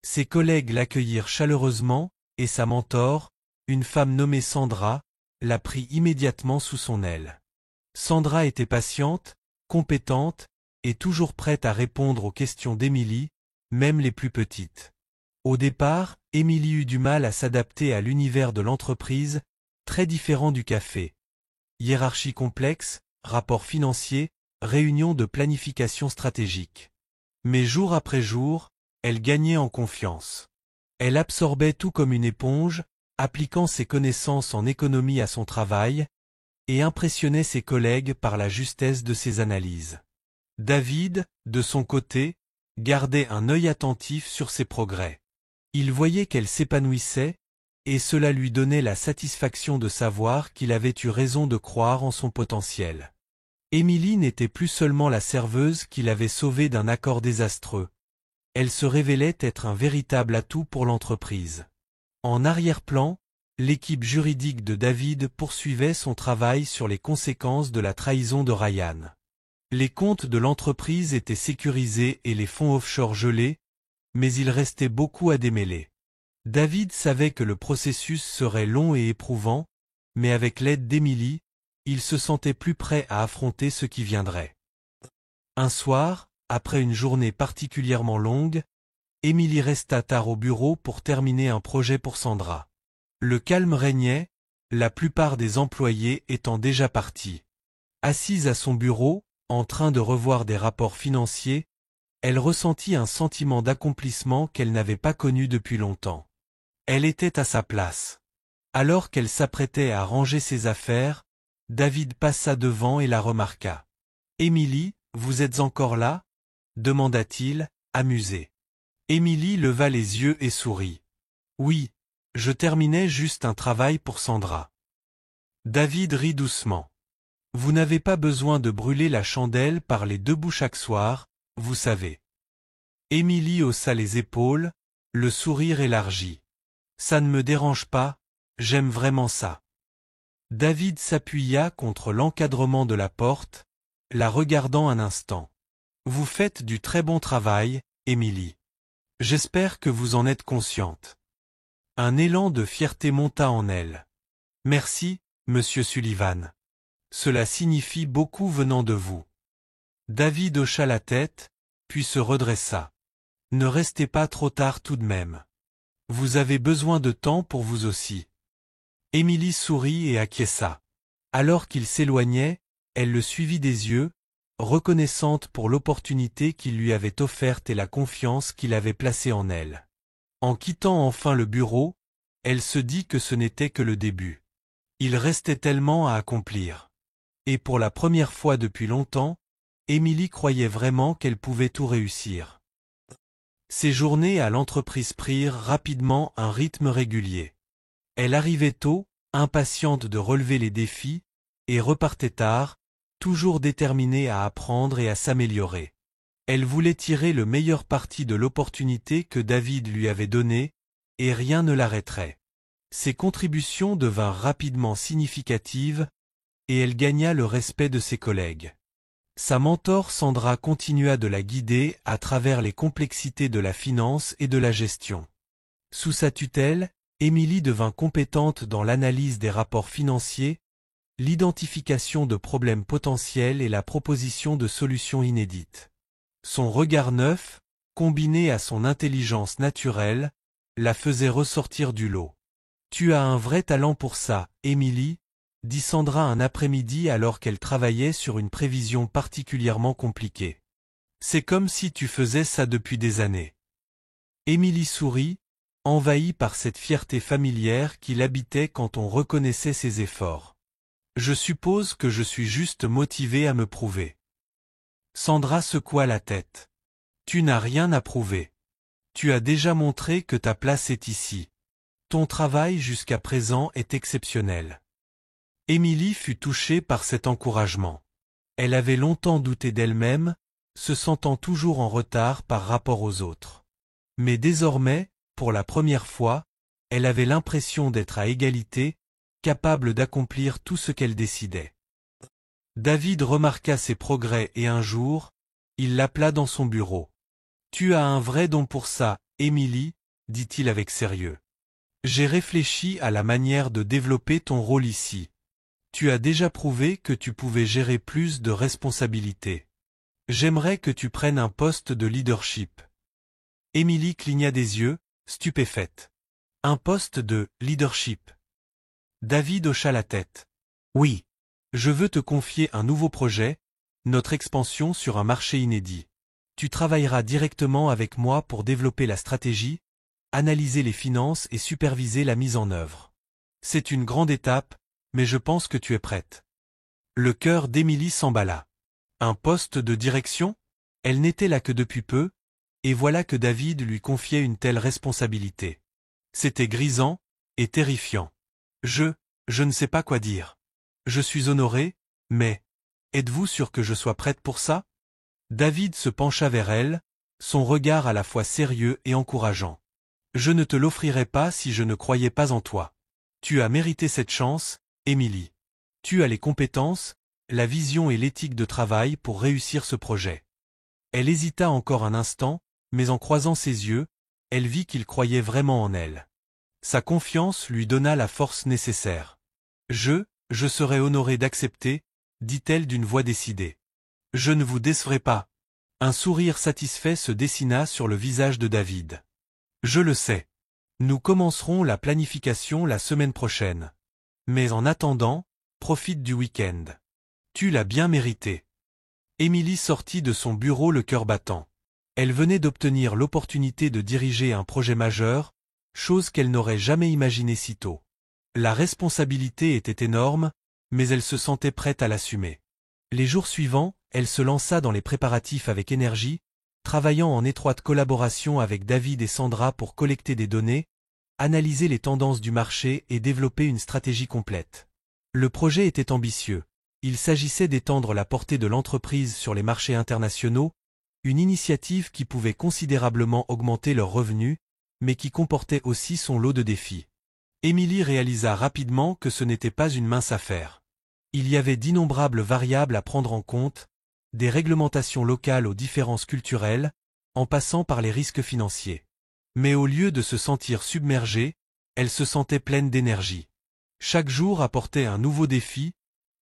Ses collègues l'accueillirent chaleureusement, et sa mentor, une femme nommée Sandra, la prit immédiatement sous son aile. Sandra était patiente, compétente, et toujours prête à répondre aux questions d'Émilie, même les plus petites. Au départ, Émilie eut du mal à s'adapter à l'univers de l'entreprise, très différent du café. Hiérarchie complexe, rapports financiers, réunions de planification stratégique. Mais jour après jour, elle gagnait en confiance. Elle absorbait tout comme une éponge, appliquant ses connaissances en économie à son travail, et impressionnait ses collègues par la justesse de ses analyses. David, de son côté, gardait un œil attentif sur ses progrès. Il voyait qu'elle s'épanouissait, et cela lui donnait la satisfaction de savoir qu'il avait eu raison de croire en son potentiel. Émilie n'était plus seulement la serveuse qui l'avait sauvée d'un accord désastreux. Elle se révélait être un véritable atout pour l'entreprise. En arrière-plan, l'équipe juridique de David poursuivait son travail sur les conséquences de la trahison de Ryan. Les comptes de l'entreprise étaient sécurisés et les fonds offshore gelés, mais il restait beaucoup à démêler. David savait que le processus serait long et éprouvant, mais avec l'aide d'Émilie, il se sentait plus prêt à affronter ce qui viendrait. Un soir, après une journée particulièrement longue, Émilie resta tard au bureau pour terminer un projet pour Sandra. Le calme régnait, la plupart des employés étant déjà partis. Assise à son bureau, en train de revoir des rapports financiers, elle ressentit un sentiment d'accomplissement qu'elle n'avait pas connu depuis longtemps. Elle était à sa place. Alors qu'elle s'apprêtait à ranger ses affaires, David passa devant et la remarqua. « Émilie, vous êtes encore là ?» demanda-t-il, amusé. Émilie leva les yeux et sourit. « Oui, je terminais juste un travail pour Sandra. » David rit doucement. « Vous n'avez pas besoin de brûler la chandelle par les deux bouts chaque soir, vous savez. » Émilie haussa les épaules, le sourire élargi. « Ça ne me dérange pas, j'aime vraiment ça. » David s'appuya contre l'encadrement de la porte, la regardant un instant. « Vous faites du très bon travail, Émilie. J'espère que vous en êtes consciente. » Un élan de fierté monta en elle. « Merci, monsieur Sullivan. Cela signifie beaucoup venant de vous. » David hocha la tête, puis se redressa. « Ne restez pas trop tard tout de même. Vous avez besoin de temps pour vous aussi. » Émilie sourit et acquiesça. Alors qu'il s'éloignait, elle le suivit des yeux, reconnaissante pour l'opportunité qu'il lui avait offerte et la confiance qu'il avait placée en elle. En quittant enfin le bureau, elle se dit que ce n'était que le début. Il restait tellement à accomplir. Et pour la première fois depuis longtemps, Émilie croyait vraiment qu'elle pouvait tout réussir. Ses journées à l'entreprise prirent rapidement un rythme régulier. Elle arrivait tôt, impatiente de relever les défis, et repartait tard, toujours déterminée à apprendre et à s'améliorer. Elle voulait tirer le meilleur parti de l'opportunité que David lui avait donnée, et rien ne l'arrêterait. Ses contributions devinrent rapidement significatives, et elle gagna le respect de ses collègues. Sa mentor Sandra continua de la guider à travers les complexités de la finance et de la gestion. Sous sa tutelle, Émilie devint compétente dans l'analyse des rapports financiers, l'identification de problèmes potentiels et la proposition de solutions inédites. Son regard neuf, combiné à son intelligence naturelle, la faisait ressortir du lot. « Tu as un vrai talent pour ça, Émilie », dit Sandra un après-midi alors qu'elle travaillait sur une prévision particulièrement compliquée. « C'est comme si tu faisais ça depuis des années. » Émilie sourit, envahie par cette fierté familière qui l'habitait quand on reconnaissait ses efforts. « Je suppose que je suis juste motivée à me prouver. » Sandra secoua la tête. « Tu n'as rien à prouver. Tu as déjà montré que ta place est ici. Ton travail jusqu'à présent est exceptionnel. » Émilie fut touchée par cet encouragement. Elle avait longtemps douté d'elle-même, se sentant toujours en retard par rapport aux autres. Mais désormais, pour la première fois, elle avait l'impression d'être à égalité, capable d'accomplir tout ce qu'elle décidait. David remarqua ses progrès et un jour, il l'appela dans son bureau. « Tu as un vrai don pour ça, Émilie, » dit-il avec sérieux. « J'ai réfléchi à la manière de développer ton rôle ici. Tu as déjà prouvé que tu pouvais gérer plus de responsabilités. J'aimerais que tu prennes un poste de leadership. » Émilie cligna des yeux, stupéfaite. « Un poste de leadership ?» David hocha la tête. « Oui. Je veux te confier un nouveau projet, notre expansion sur un marché inédit. Tu travailleras directement avec moi pour développer la stratégie, analyser les finances et superviser la mise en œuvre. C'est une grande étape, mais je pense que tu es prête. » Le cœur d'Émilie s'emballa. Un poste de direction? Elle n'était là que depuis peu, et voilà que David lui confiait une telle responsabilité. C'était grisant et terrifiant. Je ne sais pas quoi dire. Je suis honoré, mais Êtes-vous sûr que je sois prête pour ça? David se pencha vers elle, son regard à la fois sérieux et encourageant. Je ne te l'offrirai pas si je ne croyais pas en toi. Tu as mérité cette chance, Émilie. Tu as les compétences, la vision et l'éthique de travail pour réussir ce projet. Elle hésita encore un instant, mais en croisant ses yeux, elle vit qu'il croyait vraiment en elle. Sa confiance lui donna la force nécessaire. Je serai honorée d'accepter, dit-elle d'une voix décidée. Je ne vous décevrai pas. Un sourire satisfait se dessina sur le visage de David. Je le sais. Nous commencerons la planification la semaine prochaine. Mais en attendant, profite du week-end. Tu l'as bien mérité. Émilie sortit de son bureau le cœur battant. Elle venait d'obtenir l'opportunité de diriger un projet majeur, chose qu'elle n'aurait jamais imaginée si tôt. La responsabilité était énorme, mais elle se sentait prête à l'assumer. Les jours suivants, elle se lança dans les préparatifs avec énergie, travaillant en étroite collaboration avec David et Sandra pour collecter des données, analyser les tendances du marché et développer une stratégie complète. Le projet était ambitieux. Il s'agissait d'étendre la portée de l'entreprise sur les marchés internationaux, une initiative qui pouvait considérablement augmenter leurs revenus, mais qui comportait aussi son lot de défis. Émilie réalisa rapidement que ce n'était pas une mince affaire. Il y avait d'innombrables variables à prendre en compte, des réglementations locales aux différences culturelles, en passant par les risques financiers. Mais au lieu de se sentir submergée, elle se sentait pleine d'énergie. Chaque jour apportait un nouveau défi,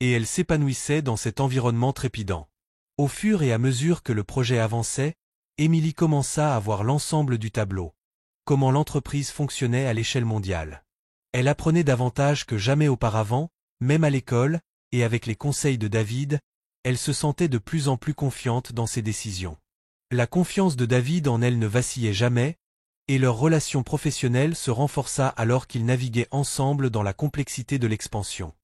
et elle s'épanouissait dans cet environnement trépidant. Au fur et à mesure que le projet avançait, Émilie commença à voir l'ensemble du tableau. Comment l'entreprise fonctionnait à l'échelle mondiale. Elle apprenait davantage que jamais auparavant, même à l'école, et avec les conseils de David, elle se sentait de plus en plus confiante dans ses décisions. La confiance de David en elle ne vacillait jamais, et leur relation professionnelle se renforça alors qu'ils naviguaient ensemble dans la complexité de l'expansion.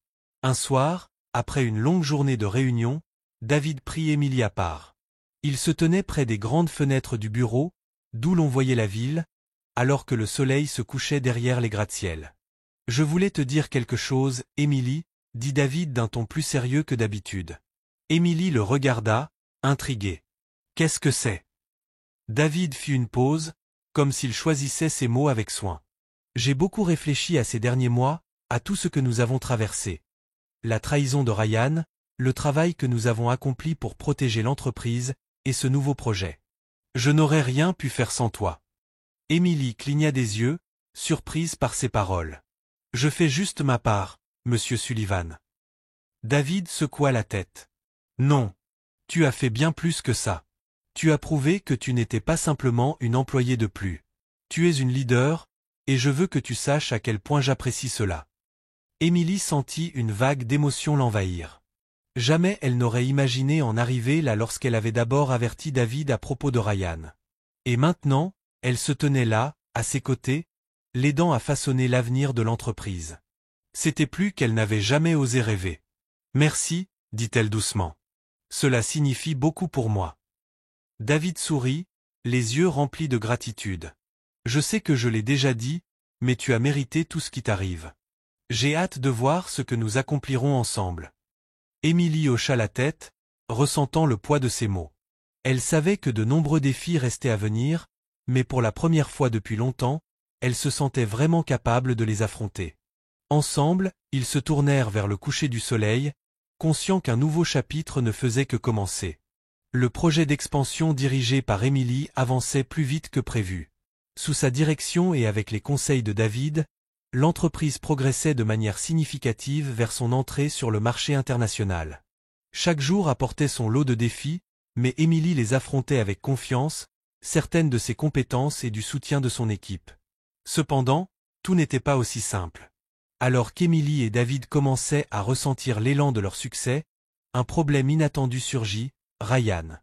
Un soir, après une longue journée de réunion, David prit Émilie à part. Il se tenait près des grandes fenêtres du bureau, d'où l'on voyait la ville, alors que le soleil se couchait derrière les gratte-ciel. « Je voulais te dire quelque chose, Émilie, » dit David d'un ton plus sérieux que d'habitude. Émilie le regarda, intriguée. « Qu'est-ce que c'est ?» David fit une pause, comme s'il choisissait ses mots avec soin. « J'ai beaucoup réfléchi à ces derniers mois, à tout ce que nous avons traversé. La trahison de Ryan, le travail que nous avons accompli pour protéger l'entreprise, et ce nouveau projet. Je n'aurais rien pu faire sans toi. » Émilie cligna des yeux, surprise par ces paroles. « Je fais juste ma part, monsieur Sullivan. » David secoua la tête. « Non. Tu as fait bien plus que ça. Tu as prouvé que tu n'étais pas simplement une employée de plus. Tu es une leader, et je veux que tu saches à quel point j'apprécie cela. » Émilie sentit une vague d'émotion l'envahir. Jamais elle n'aurait imaginé en arriver là lorsqu'elle avait d'abord averti David à propos de Ryan. Et maintenant, elle se tenait là, à ses côtés, l'aidant à façonner l'avenir de l'entreprise. C'était plus qu'elle n'avait jamais osé rêver. « Merci, » dit-elle doucement. « Cela signifie beaucoup pour moi. » David sourit, les yeux remplis de gratitude. « Je sais que je l'ai déjà dit, mais tu as mérité tout ce qui t'arrive. J'ai hâte de voir ce que nous accomplirons ensemble. » Émilie hocha la tête, ressentant le poids de ses mots. Elle savait que de nombreux défis restaient à venir, mais pour la première fois depuis longtemps, elle se sentait vraiment capable de les affronter. Ensemble, ils se tournèrent vers le coucher du soleil, conscients qu'un nouveau chapitre ne faisait que commencer. Le projet d'expansion dirigé par Émilie avançait plus vite que prévu. Sous sa direction et avec les conseils de David, l'entreprise progressait de manière significative vers son entrée sur le marché international. Chaque jour apportait son lot de défis, mais Émilie les affrontait avec confiance, certaine de ses compétences et du soutien de son équipe. Cependant, tout n'était pas aussi simple. Alors qu'Émilie et David commençaient à ressentir l'élan de leur succès, un problème inattendu surgit, Ryan.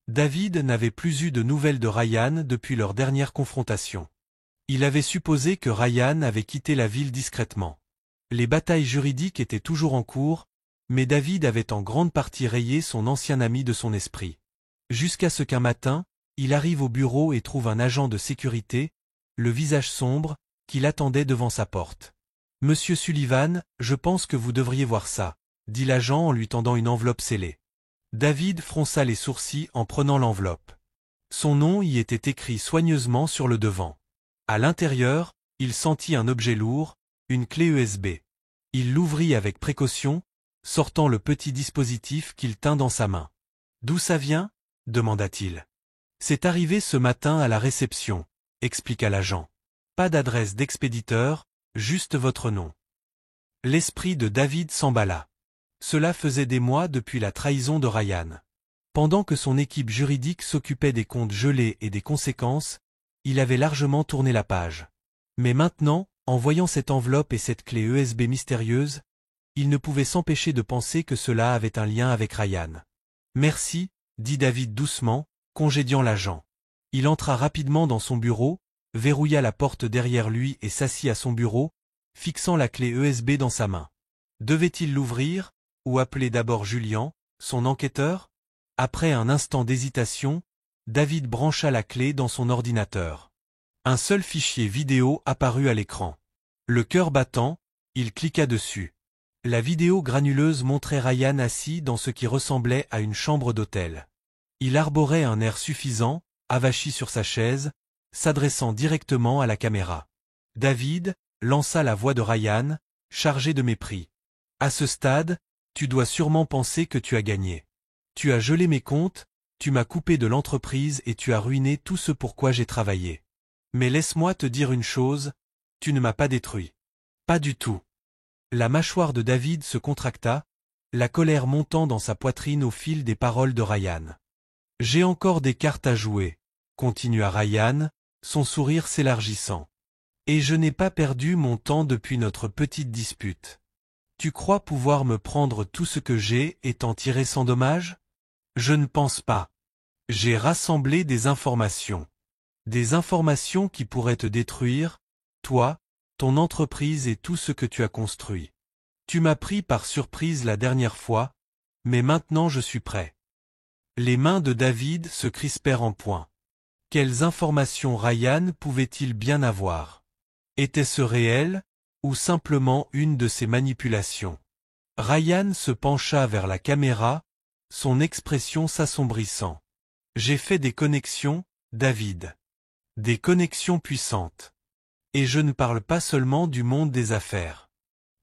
David n'avait plus eu de nouvelles de Ryan depuis leur dernière confrontation. Il avait supposé que Ryan avait quitté la ville discrètement. Les batailles juridiques étaient toujours en cours, mais David avait en grande partie rayé son ancien ami de son esprit. Jusqu'à ce qu'un matin, il arrive au bureau et trouve un agent de sécurité, le visage sombre, qui l'attendait devant sa porte. « Monsieur Sullivan, je pense que vous devriez voir ça, » dit l'agent en lui tendant une enveloppe scellée. David fronça les sourcils en prenant l'enveloppe. Son nom y était écrit soigneusement sur le devant. À l'intérieur, il sentit un objet lourd, une clé USB. Il l'ouvrit avec précaution, sortant le petit dispositif qu'il tint dans sa main. « D'où ça vient ?» demanda-t-il. « C'est arrivé ce matin à la réception », expliqua l'agent. « Pas d'adresse d'expéditeur, juste votre nom. » L'esprit de David s'emballa. Cela faisait des mois depuis la trahison de Ryan. Pendant que son équipe juridique s'occupait des comptes gelés et des conséquences, il avait largement tourné la page. Mais maintenant, en voyant cette enveloppe et cette clé USB mystérieuse, il ne pouvait s'empêcher de penser que cela avait un lien avec Ryan. « Merci », dit David doucement, congédiant l'agent. Il entra rapidement dans son bureau, verrouilla la porte derrière lui et s'assit à son bureau, fixant la clé USB dans sa main. Devait-il l'ouvrir, ou appeler d'abord Julian, son enquêteur? Après un instant d'hésitation, David brancha la clé dans son ordinateur. Un seul fichier vidéo apparut à l'écran. Le cœur battant, il cliqua dessus. La vidéo granuleuse montrait Ryan assis dans ce qui ressemblait à une chambre d'hôtel. Il arborait un air suffisant, avachi sur sa chaise, s'adressant directement à la caméra. David lança la voix de Ryan, chargée de mépris. « À ce stade, tu dois sûrement penser que tu as gagné. Tu as gelé mes comptes, tu m'as coupé de l'entreprise et tu as ruiné tout ce pour quoi j'ai travaillé. Mais laisse-moi te dire une chose, tu ne m'as pas détruit. Pas du tout. » La mâchoire de David se contracta, la colère montant dans sa poitrine au fil des paroles de Ryan. « J'ai encore des cartes à jouer, » continua Ryan, son sourire s'élargissant. « Et je n'ai pas perdu mon temps depuis notre petite dispute. Tu crois pouvoir me prendre tout ce que j'ai et t'en tirer sans dommage? Je ne pense pas. J'ai rassemblé des informations. Des informations qui pourraient te détruire, toi, ton entreprise et tout ce que tu as construit. Tu m'as pris par surprise la dernière fois, mais maintenant je suis prêt. » Les mains de David se crispèrent en poing. Quelles informations Ryan pouvait-il bien avoir? Était-ce réel, ou simplement une de ses manipulations? Ryan se pencha vers la caméra, son expression s'assombrissant. « J'ai fait des connexions, David. Des connexions puissantes. Et je ne parle pas seulement du monde des affaires.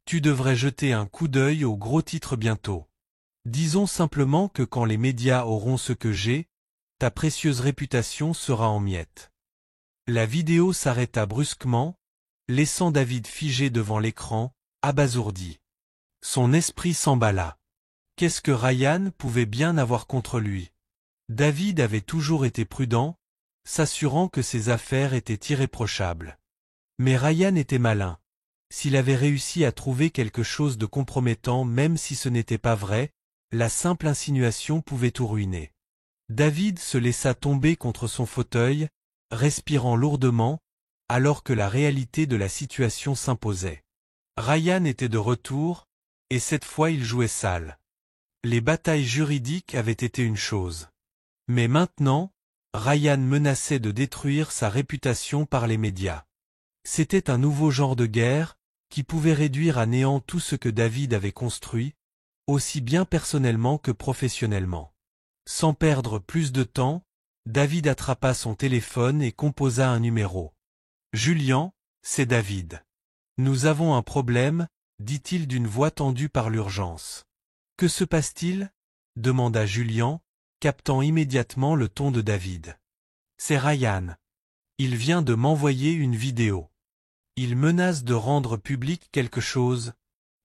Tu devrais jeter un coup d'œil aux gros titres bientôt. Disons simplement que quand les médias auront ce que j'ai, ta précieuse réputation sera en miettes. » La vidéo s'arrêta brusquement, laissant David figé devant l'écran, abasourdi. Son esprit s'emballa. Qu'est-ce que Ryan pouvait bien avoir contre lui? David avait toujours été prudent, s'assurant que ses affaires étaient irréprochables. Mais Ryan était malin. S'il avait réussi à trouver quelque chose de compromettant même si ce n'était pas vrai, la simple insinuation pouvait tout ruiner. David se laissa tomber contre son fauteuil, respirant lourdement, alors que la réalité de la situation s'imposait. Ryan était de retour, et cette fois il jouait sale. Les batailles juridiques avaient été une chose. Mais maintenant, Ryan menaçait de détruire sa réputation par les médias. C'était un nouveau genre de guerre, qui pouvait réduire à néant tout ce que David avait construit, aussi bien personnellement que professionnellement. Sans perdre plus de temps, David attrapa son téléphone et composa un numéro. « Julian, c'est David. Nous avons un problème, » dit-il d'une voix tendue par l'urgence. « Que se passe-t-il » demanda Julian, captant immédiatement le ton de David. « C'est Ryan. Il vient de m'envoyer une vidéo. Il menace de rendre public quelque chose.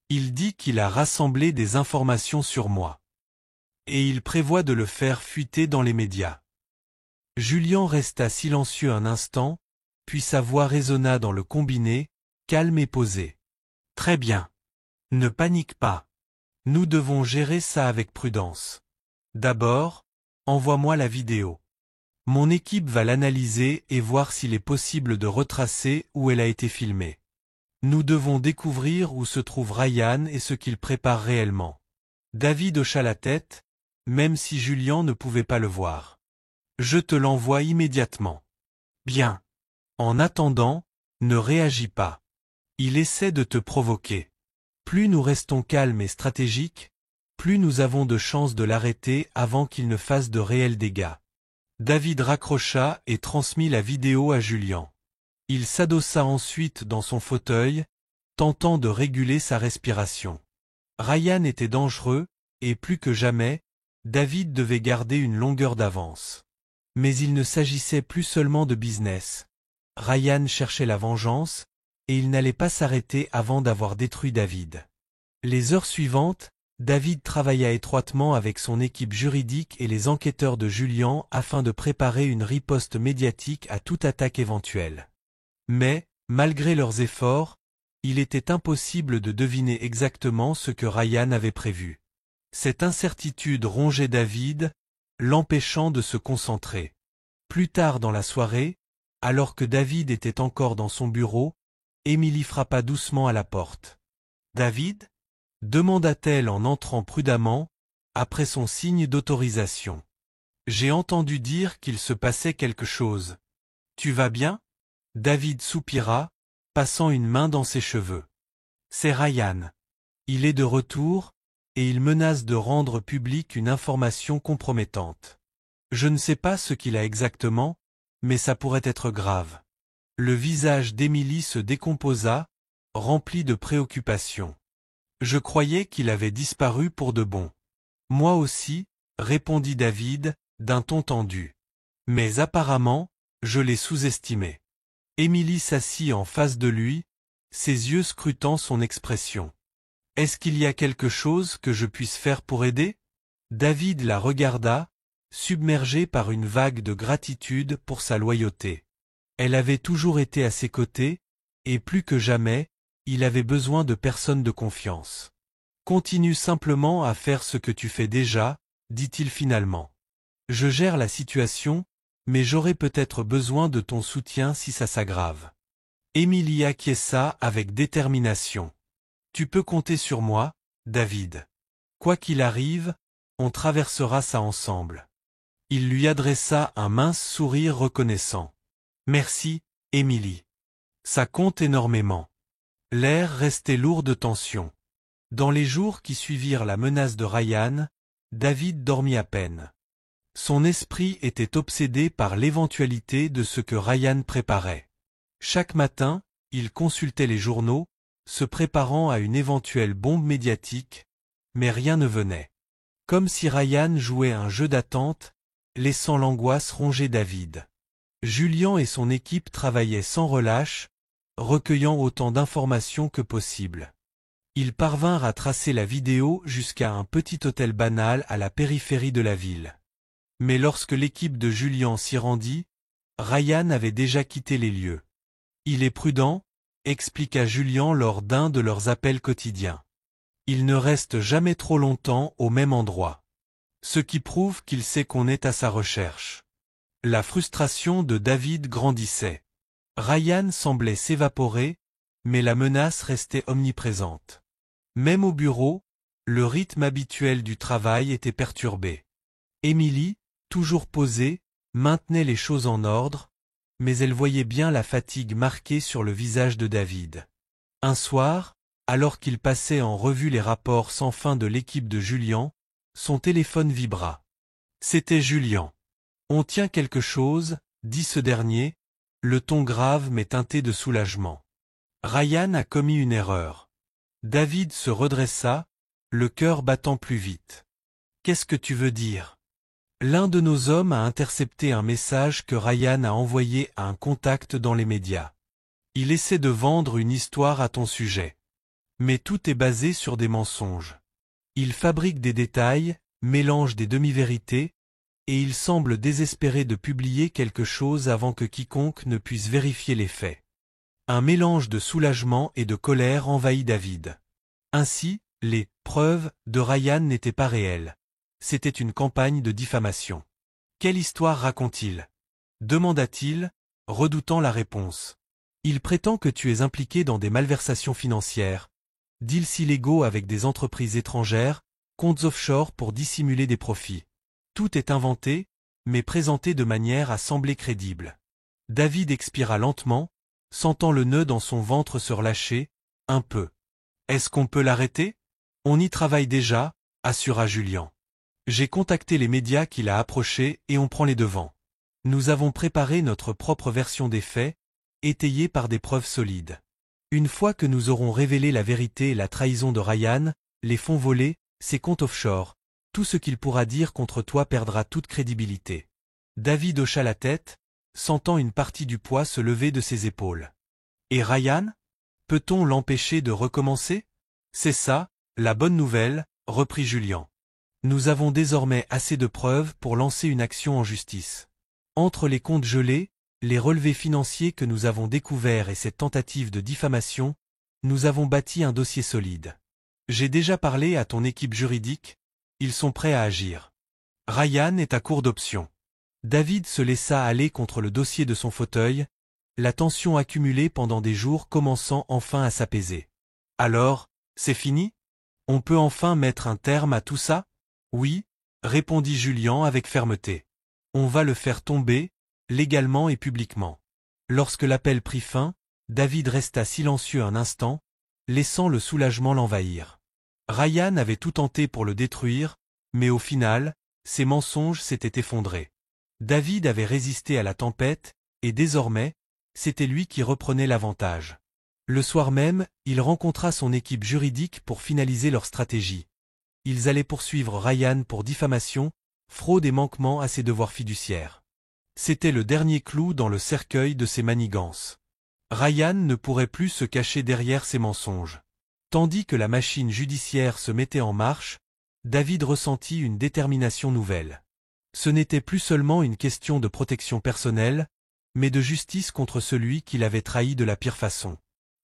Il dit qu'il a rassemblé des informations sur moi. Et il prévoit de le faire fuiter dans les médias. » Julian resta silencieux un instant, puis sa voix résonna dans le combiné, calme et posée. « Très bien. Ne panique pas. Nous devons gérer ça avec prudence. D'abord, envoie-moi la vidéo. Mon équipe va l'analyser et voir s'il est possible de retracer où elle a été filmée. Nous devons découvrir où se trouve Ryan et ce qu'il prépare réellement. » David hocha la tête, même si Julian ne pouvait pas le voir. « Je te l'envoie immédiatement. »« Bien. En attendant, ne réagis pas. Il essaie de te provoquer. Plus nous restons calmes et stratégiques, plus nous avons de chances de l'arrêter avant qu'il ne fasse de réels dégâts. David raccrocha et transmit la vidéo à Julian. Il s'adossa ensuite dans son fauteuil, tentant de réguler sa respiration. Ryan était dangereux, et plus que jamais, David devait garder une longueur d'avance. Mais il ne s'agissait plus seulement de business. Ryan cherchait la vengeance, et il n'allait pas s'arrêter avant d'avoir détruit David. Les heures suivantes, David travailla étroitement avec son équipe juridique et les enquêteurs de Julian afin de préparer une riposte médiatique à toute attaque éventuelle. Mais, malgré leurs efforts, il était impossible de deviner exactement ce que Ryan avait prévu. Cette incertitude rongeait David, l'empêchant de se concentrer. Plus tard dans la soirée, alors que David était encore dans son bureau, Emily frappa doucement à la porte. « David ?» demanda-t-elle en entrant prudemment, après son signe d'autorisation. « J'ai entendu dire qu'il se passait quelque chose. Tu vas bien ?» David soupira, passant une main dans ses cheveux. « C'est Ryan. Il est de retour, et il menace de rendre publique une information compromettante. Je ne sais pas ce qu'il a exactement, mais ça pourrait être grave. » Le visage d'Emily se décomposa, rempli de préoccupation. « Je croyais qu'il avait disparu pour de bon. »« Moi aussi, » répondit David, d'un ton tendu. « Mais apparemment, je l'ai sous-estimé. » Emily s'assit en face de lui, ses yeux scrutant son expression. « Est-ce qu'il y a quelque chose que je puisse faire pour aider ?» David la regarda, submergé par une vague de gratitude pour sa loyauté. Elle avait toujours été à ses côtés, et plus que jamais, il avait besoin de personnes de confiance. « Continue simplement à faire ce que tu fais déjà, » dit-il finalement. « Je gère la situation, mais j'aurai peut-être besoin de ton soutien si ça s'aggrave. » Emily acquiesça avec détermination. « Tu peux compter sur moi, David. Quoi qu'il arrive, on traversera ça ensemble. » Il lui adressa un mince sourire reconnaissant. « Merci, Emily. Ça compte énormément. » L'air restait lourd de tension. Dans les jours qui suivirent la menace de Ryan, David dormit à peine. Son esprit était obsédé par l'éventualité de ce que Ryan préparait. Chaque matin, il consultait les journaux, se préparant à une éventuelle bombe médiatique, mais rien ne venait. Comme si Ryan jouait un jeu d'attente, laissant l'angoisse ronger David. Julian et son équipe travaillaient sans relâche, recueillant autant d'informations que possible. Ils parvinrent à tracer la vidéo jusqu'à un petit hôtel banal à la périphérie de la ville. Mais lorsque l'équipe de Julian s'y rendit, Ryan avait déjà quitté les lieux. « Il est prudent », expliqua Julian lors d'un de leurs appels quotidiens. « Il ne reste jamais trop longtemps au même endroit. Ce qui prouve qu'il sait qu'on est à sa recherche. » La frustration de David grandissait. Ryan semblait s'évaporer, mais la menace restait omniprésente. Même au bureau, le rythme habituel du travail était perturbé. Emily, toujours posée, maintenait les choses en ordre, mais elle voyait bien la fatigue marquée sur le visage de David. Un soir, alors qu'il passait en revue les rapports sans fin de l'équipe de Julian, son téléphone vibra. C'était Julian. « On tient quelque chose », dit ce dernier, le ton grave mais teinté de soulagement. Ryan a commis une erreur. David se redressa, le cœur battant plus vite. « Qu'est-ce que tu veux dire ?» L'un de nos hommes a intercepté un message que Ryan a envoyé à un contact dans les médias. Il essaie de vendre une histoire à ton sujet. Mais tout est basé sur des mensonges. Il fabrique des détails, mélange des demi-vérités, et il semble désespéré de publier quelque chose avant que quiconque ne puisse vérifier les faits. Un mélange de soulagement et de colère envahit David. Ainsi, les « preuves » de Ryan n'étaient pas réelles. C'était une campagne de diffamation. « Quelle histoire raconte-t-il » demanda-t-il, redoutant la réponse. « Il prétend que tu es impliqué dans des malversations financières, deals illégaux avec des entreprises étrangères, comptes offshore pour dissimuler des profits. Tout est inventé, mais présenté de manière à sembler crédible. » David expira lentement, sentant le nœud dans son ventre se relâcher, un peu. « Est-ce qu'on peut l'arrêter ? On y travaille déjà, » assura Julian. J'ai contacté les médias qu'il a approchés et on prend les devants. Nous avons préparé notre propre version des faits, étayée par des preuves solides. Une fois que nous aurons révélé la vérité et la trahison de Ryan, les fonds volés, ses comptes offshore, tout ce qu'il pourra dire contre toi perdra toute crédibilité. David hocha la tête, sentant une partie du poids se lever de ses épaules. Et Ryan? Peut-on l'empêcher de recommencer? C'est ça, la bonne nouvelle, reprit Julian. Nous avons désormais assez de preuves pour lancer une action en justice. Entre les comptes gelés, les relevés financiers que nous avons découverts et cette tentative de diffamation, nous avons bâti un dossier solide. J'ai déjà parlé à ton équipe juridique, ils sont prêts à agir. Ryan est à court d'options. David se laissa aller contre le dossier de son fauteuil, la tension accumulée pendant des jours commençant enfin à s'apaiser. Alors, c'est fini? On peut enfin mettre un terme à tout ça? Oui, répondit Julian avec fermeté. On va le faire tomber, légalement et publiquement. Lorsque l'appel prit fin, David resta silencieux un instant, laissant le soulagement l'envahir. Ryan avait tout tenté pour le détruire, mais au final, ses mensonges s'étaient effondrés. David avait résisté à la tempête, et désormais, c'était lui qui reprenait l'avantage. Le soir même, il rencontra son équipe juridique pour finaliser leur stratégie. Ils allaient poursuivre Ryan pour diffamation, fraude et manquement à ses devoirs fiduciaires. C'était le dernier clou dans le cercueil de ses manigances. Ryan ne pourrait plus se cacher derrière ses mensonges. Tandis que la machine judiciaire se mettait en marche, David ressentit une détermination nouvelle. Ce n'était plus seulement une question de protection personnelle, mais de justice contre celui qui l'avait trahi de la pire façon.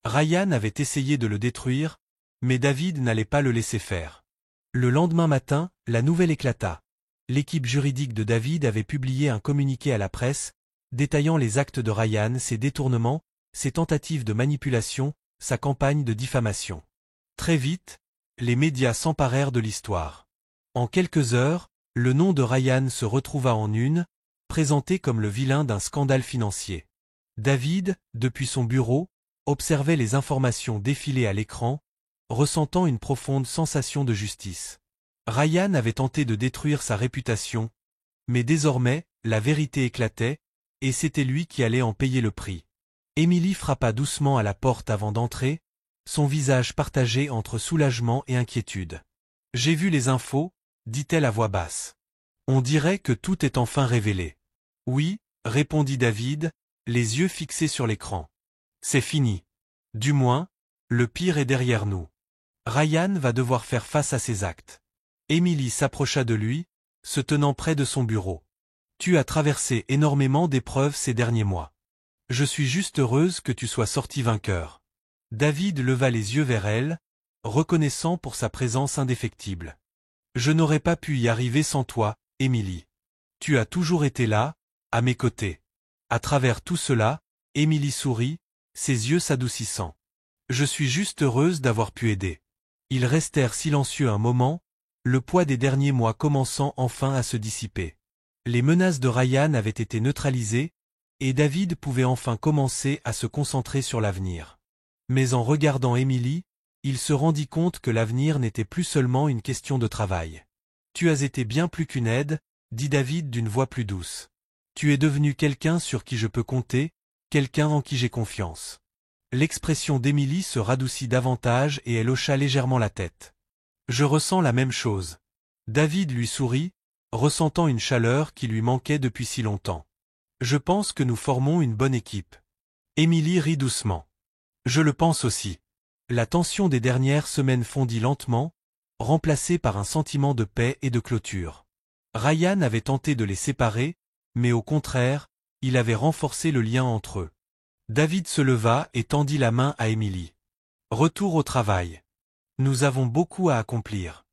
Ryan avait essayé de le détruire, mais David n'allait pas le laisser faire. Le lendemain matin, la nouvelle éclata. L'équipe juridique de David avait publié un communiqué à la presse, détaillant les actes de Ryan, ses détournements, ses tentatives de manipulation, sa campagne de diffamation. Très vite, les médias s'emparèrent de l'histoire. En quelques heures, le nom de Ryan se retrouva en une, présenté comme le vilain d'un scandale financier. David, depuis son bureau, observait les informations défiler à l'écran, ressentant une profonde sensation de justice. Ryan avait tenté de détruire sa réputation, mais désormais, la vérité éclatait, et c'était lui qui allait en payer le prix. Emily frappa doucement à la porte avant d'entrer, son visage partagé entre soulagement et inquiétude. « J'ai vu les infos », dit-elle à voix basse. « On dirait que tout est enfin révélé. »« Oui », répondit David, les yeux fixés sur l'écran. « C'est fini. Du moins, le pire est derrière nous. Ryan va devoir faire face à ses actes. » Emily s'approcha de lui, se tenant près de son bureau. « Tu as traversé énormément d'épreuves ces derniers mois. Je suis juste heureuse que tu sois sorti vainqueur. » David leva les yeux vers elle, reconnaissant pour sa présence indéfectible. « Je n'aurais pas pu y arriver sans toi, Emily. Tu as toujours été là, à mes côtés. » À travers tout cela, Emily sourit, ses yeux s'adoucissant. « Je suis juste heureuse d'avoir pu aider. » Ils restèrent silencieux un moment, le poids des derniers mois commençant enfin à se dissiper. Les menaces de Ryan avaient été neutralisées, et David pouvait enfin commencer à se concentrer sur l'avenir. Mais en regardant Emily, il se rendit compte que l'avenir n'était plus seulement une question de travail. « Tu as été bien plus qu'une aide », dit David d'une voix plus douce. « Tu es devenu quelqu'un sur qui je peux compter, quelqu'un en qui j'ai confiance. » L'expression d'Emily se radoucit davantage et elle hocha légèrement la tête. « Je ressens la même chose. » David lui sourit, ressentant une chaleur qui lui manquait depuis si longtemps. « Je pense que nous formons une bonne équipe. » Emily rit doucement. « Je le pense aussi. » La tension des dernières semaines fondit lentement, remplacée par un sentiment de paix et de clôture. Ryan avait tenté de les séparer, mais au contraire, il avait renforcé le lien entre eux. David se leva et tendit la main à Emily. « Retour au travail. Nous avons beaucoup à accomplir. »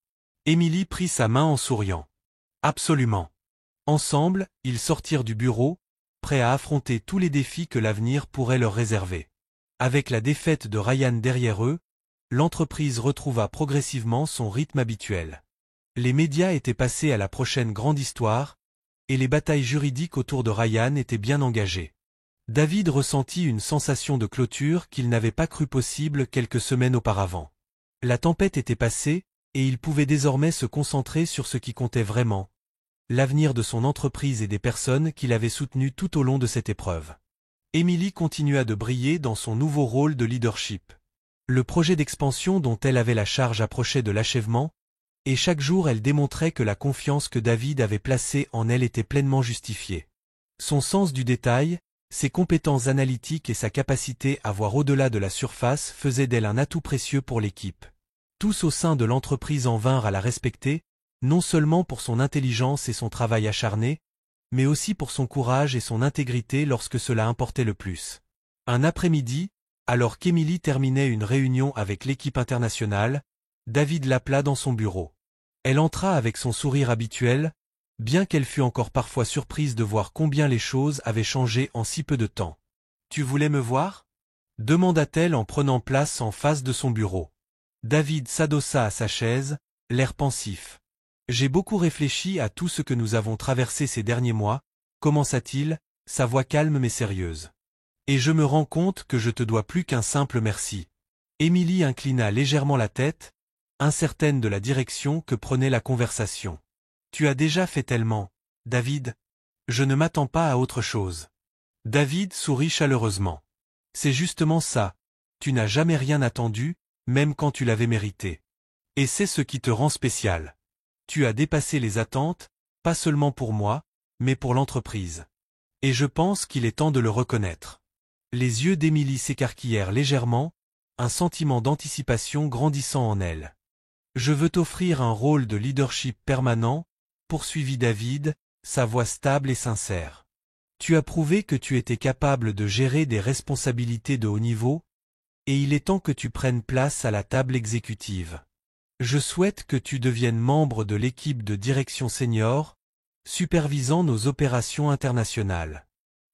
Emily prit sa main en souriant. « Absolument. » Ensemble, ils sortirent du bureau, prêts à affronter tous les défis que l'avenir pourrait leur réserver. Avec la défaite de Ryan derrière eux, l'entreprise retrouva progressivement son rythme habituel. Les médias étaient passés à la prochaine grande histoire, et les batailles juridiques autour de Ryan étaient bien engagées. David ressentit une sensation de clôture qu'il n'avait pas cru possible quelques semaines auparavant. La tempête était passée, et il pouvait désormais se concentrer sur ce qui comptait vraiment, l'avenir de son entreprise et des personnes qu'il avait soutenues tout au long de cette épreuve. Émilie continua de briller dans son nouveau rôle de leadership. Le projet d'expansion dont elle avait la charge approchait de l'achèvement, et chaque jour elle démontrait que la confiance que David avait placée en elle était pleinement justifiée. Son sens du détail, ses compétences analytiques et sa capacité à voir au-delà de la surface faisaient d'elle un atout précieux pour l'équipe. Tous au sein de l'entreprise en vinrent à la respecter, non seulement pour son intelligence et son travail acharné, mais aussi pour son courage et son intégrité lorsque cela importait le plus. Un après-midi, alors qu'Émilie terminait une réunion avec l'équipe internationale, David l'appela dans son bureau. Elle entra avec son sourire habituel, bien qu'elle fût encore parfois surprise de voir combien les choses avaient changé en si peu de temps. « Tu voulais me voir ?» demanda-t-elle en prenant place en face de son bureau. David s'adossa à sa chaise, l'air pensif. « J'ai beaucoup réfléchi à tout ce que nous avons traversé ces derniers mois, commença-t-il, sa voix calme mais sérieuse. Et je me rends compte que je te dois plus qu'un simple merci. » Émilie inclina légèrement la tête, incertaine de la direction que prenait la conversation. « Tu as déjà fait tellement, David. Je ne m'attends pas à autre chose. » David sourit chaleureusement. « C'est justement ça, tu n'as jamais rien attendu, même quand tu l'avais mérité. Et c'est ce qui te rend spécial. Tu as dépassé les attentes, pas seulement pour moi, mais pour l'entreprise. Et je pense qu'il est temps de le reconnaître. » Les yeux d'Émilie s'écarquillèrent légèrement, un sentiment d'anticipation grandissant en elle. « Je veux t'offrir un rôle de leadership permanent, poursuivit David, sa voix stable et sincère. Tu as prouvé que tu étais capable de gérer des responsabilités de haut niveau, et il est temps que tu prennes place à la table exécutive. Je souhaite que tu deviennes membre de l'équipe de direction senior, supervisant nos opérations internationales. »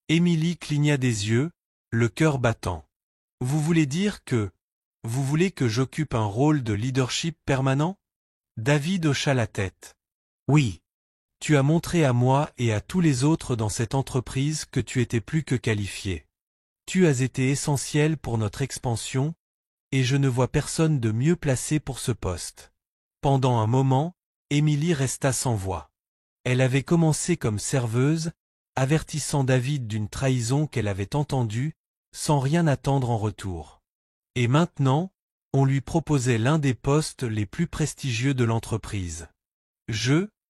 Émilie cligna des yeux, le cœur battant. « Vous voulez dire que... Vous voulez que j'occupe un rôle de leadership permanent ?» David hocha la tête. « Oui. Tu as montré à moi et à tous les autres dans cette entreprise que tu étais plus que qualifié. Tu as été essentiel pour notre expansion, et je ne vois personne de mieux placé pour ce poste. » Pendant un moment, Émilie resta sans voix. Elle avait commencé comme serveuse, avertissant David d'une trahison qu'elle avait entendue, sans rien attendre en retour. Et maintenant, on lui proposait l'un des postes les plus prestigieux de l'entreprise. «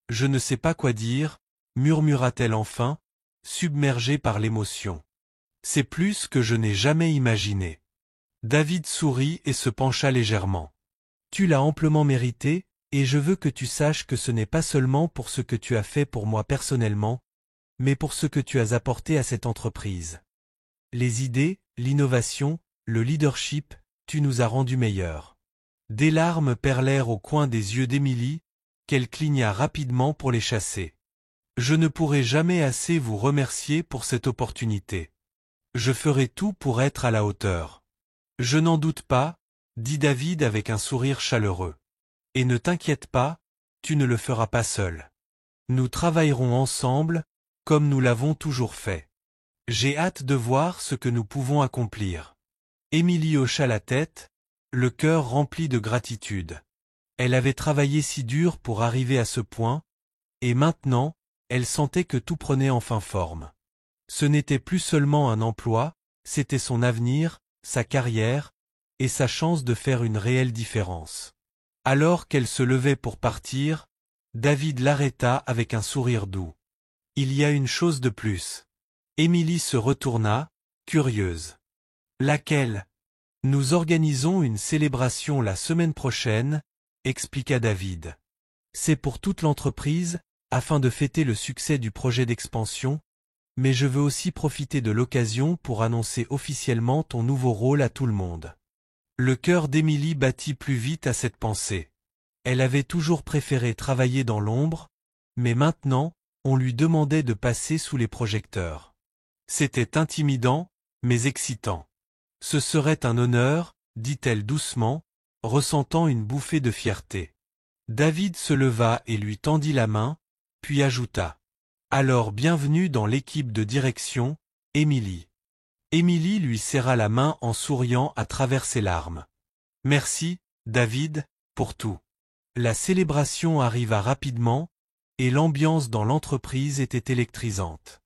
Je ne sais pas quoi dire, » murmura-t-elle enfin, submergée par l'émotion. « C'est plus que je n'ai jamais imaginé. » David sourit et se pencha légèrement. « Tu l'as amplement mérité, et je veux que tu saches que ce n'est pas seulement pour ce que tu as fait pour moi personnellement, mais pour ce que tu as apporté à cette entreprise. Les idées, l'innovation, le leadership, tu nous as rendus meilleurs. » Des larmes perlèrent au coin des yeux d'Émilie, qu'elle cligna rapidement pour les chasser. « Je ne pourrai jamais assez vous remercier pour cette opportunité. Je ferai tout pour être à la hauteur. »« Je n'en doute pas, » dit David avec un sourire chaleureux. « Et ne t'inquiète pas, tu ne le feras pas seul. Nous travaillerons ensemble, comme nous l'avons toujours fait. J'ai hâte de voir ce que nous pouvons accomplir. » Émilie hocha la tête, le cœur rempli de gratitude. Elle avait travaillé si dur pour arriver à ce point, et maintenant, elle sentait que tout prenait enfin forme. Ce n'était plus seulement un emploi, c'était son avenir, sa carrière, et sa chance de faire une réelle différence. Alors qu'elle se levait pour partir, David l'arrêta avec un sourire doux. « Il y a une chose de plus. » Émilie se retourna, curieuse. « Laquelle ? » « Nous organisons une célébration la semaine prochaine, » expliqua David. « C'est pour toute l'entreprise, afin de fêter le succès du projet d'expansion, mais je veux aussi profiter de l'occasion pour annoncer officiellement ton nouveau rôle à tout le monde. » Le cœur d'Émilie battit plus vite à cette pensée. Elle avait toujours préféré travailler dans l'ombre, mais maintenant, on lui demandait de passer sous les projecteurs. C'était intimidant, mais excitant. « Ce serait un honneur, » dit-elle doucement, ressentant une bouffée de fierté. David se leva et lui tendit la main, puis ajouta. « Alors bienvenue dans l'équipe de direction, Émilie. » Émilie lui serra la main en souriant à travers ses larmes. « Merci, David, pour tout. La célébration arriva rapidement, et l'ambiance dans l'entreprise était électrisante.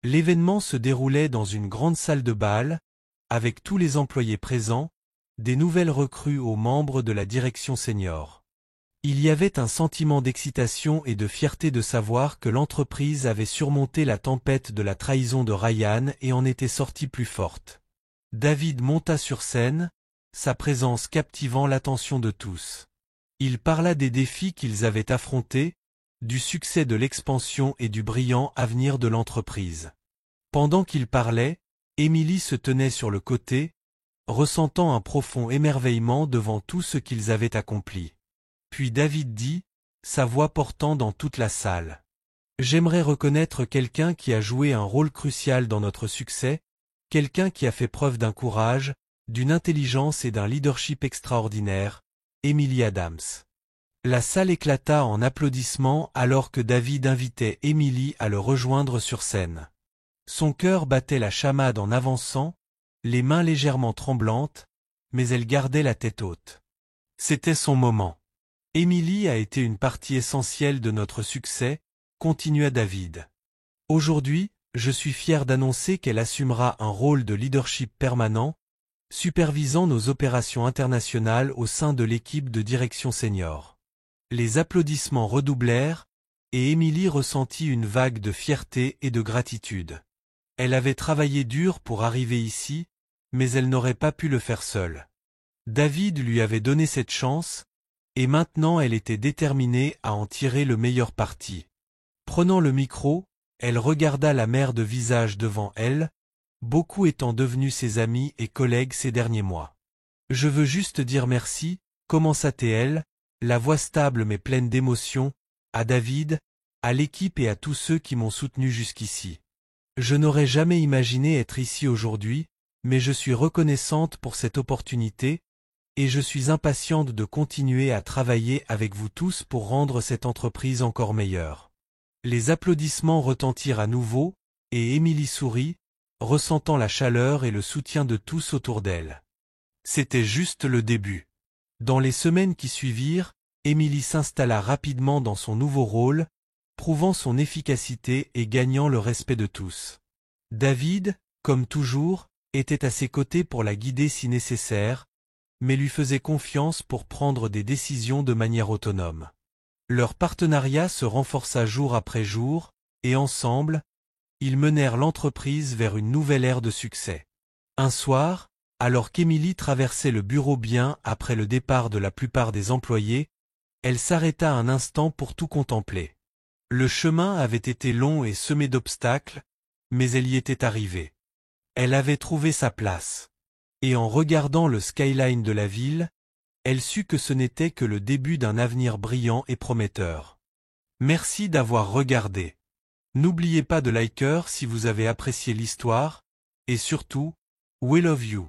L'événement se déroulait dans une grande salle de bal, avec tous les employés présents, des nouvelles recrues aux membres de la direction senior. Il y avait un sentiment d'excitation et de fierté de savoir que l'entreprise avait surmonté la tempête de la trahison de Ryan et en était sortie plus forte. David monta sur scène, sa présence captivant l'attention de tous. Il parla des défis qu'ils avaient affrontés, du succès de l'expansion et du brillant avenir de l'entreprise. Pendant qu'il parlait, Emily se tenait sur le côté, ressentant un profond émerveillement devant tout ce qu'ils avaient accompli. Puis David dit, sa voix portant dans toute la salle. « J'aimerais reconnaître quelqu'un qui a joué un rôle crucial dans notre succès, quelqu'un qui a fait preuve d'un courage, d'une intelligence et d'un leadership extraordinaire, Emily Adams. » La salle éclata en applaudissements alors que David invitait Emily à le rejoindre sur scène. Son cœur battait la chamade en avançant, les mains légèrement tremblantes, mais elle gardait la tête haute. C'était son moment. Emily a été une partie essentielle de notre succès, continua David. Aujourd'hui, je suis fier d'annoncer qu'elle assumera un rôle de leadership permanent, supervisant nos opérations internationales au sein de l'équipe de direction senior. Les applaudissements redoublèrent, et Emily ressentit une vague de fierté et de gratitude. Elle avait travaillé dur pour arriver ici, mais elle n'aurait pas pu le faire seule. David lui avait donné cette chance, et maintenant elle était déterminée à en tirer le meilleur parti. Prenant le micro, elle regarda la mère de visage devant elle, beaucoup étant devenus ses amis et collègues ces derniers mois. « Je veux juste dire merci », commença-t-elle, la voix stable mais pleine d'émotion, à David, à l'équipe et à tous ceux qui m'ont soutenu jusqu'ici. Je n'aurais jamais imaginé être ici aujourd'hui, mais je suis reconnaissante pour cette opportunité, et je suis impatiente de continuer à travailler avec vous tous pour rendre cette entreprise encore meilleure. Les applaudissements retentirent à nouveau, et Emily sourit, ressentant la chaleur et le soutien de tous autour d'elle. C'était juste le début. Dans les semaines qui suivirent, Emily s'installa rapidement dans son nouveau rôle, prouvant son efficacité et gagnant le respect de tous. David, comme toujours, était à ses côtés pour la guider si nécessaire, mais lui faisait confiance pour prendre des décisions de manière autonome. Leur partenariat se renforça jour après jour, et ensemble, ils menèrent l'entreprise vers une nouvelle ère de succès. Un soir, alors qu'Emily traversait le bureau bien après le départ de la plupart des employés, elle s'arrêta un instant pour tout contempler. Le chemin avait été long et semé d'obstacles, mais elle y était arrivée. Elle avait trouvé sa place. Et en regardant le skyline de la ville, elle sut que ce n'était que le début d'un avenir brillant et prometteur. Merci d'avoir regardé. N'oubliez pas de liker si vous avez apprécié l'histoire, et surtout, we love you.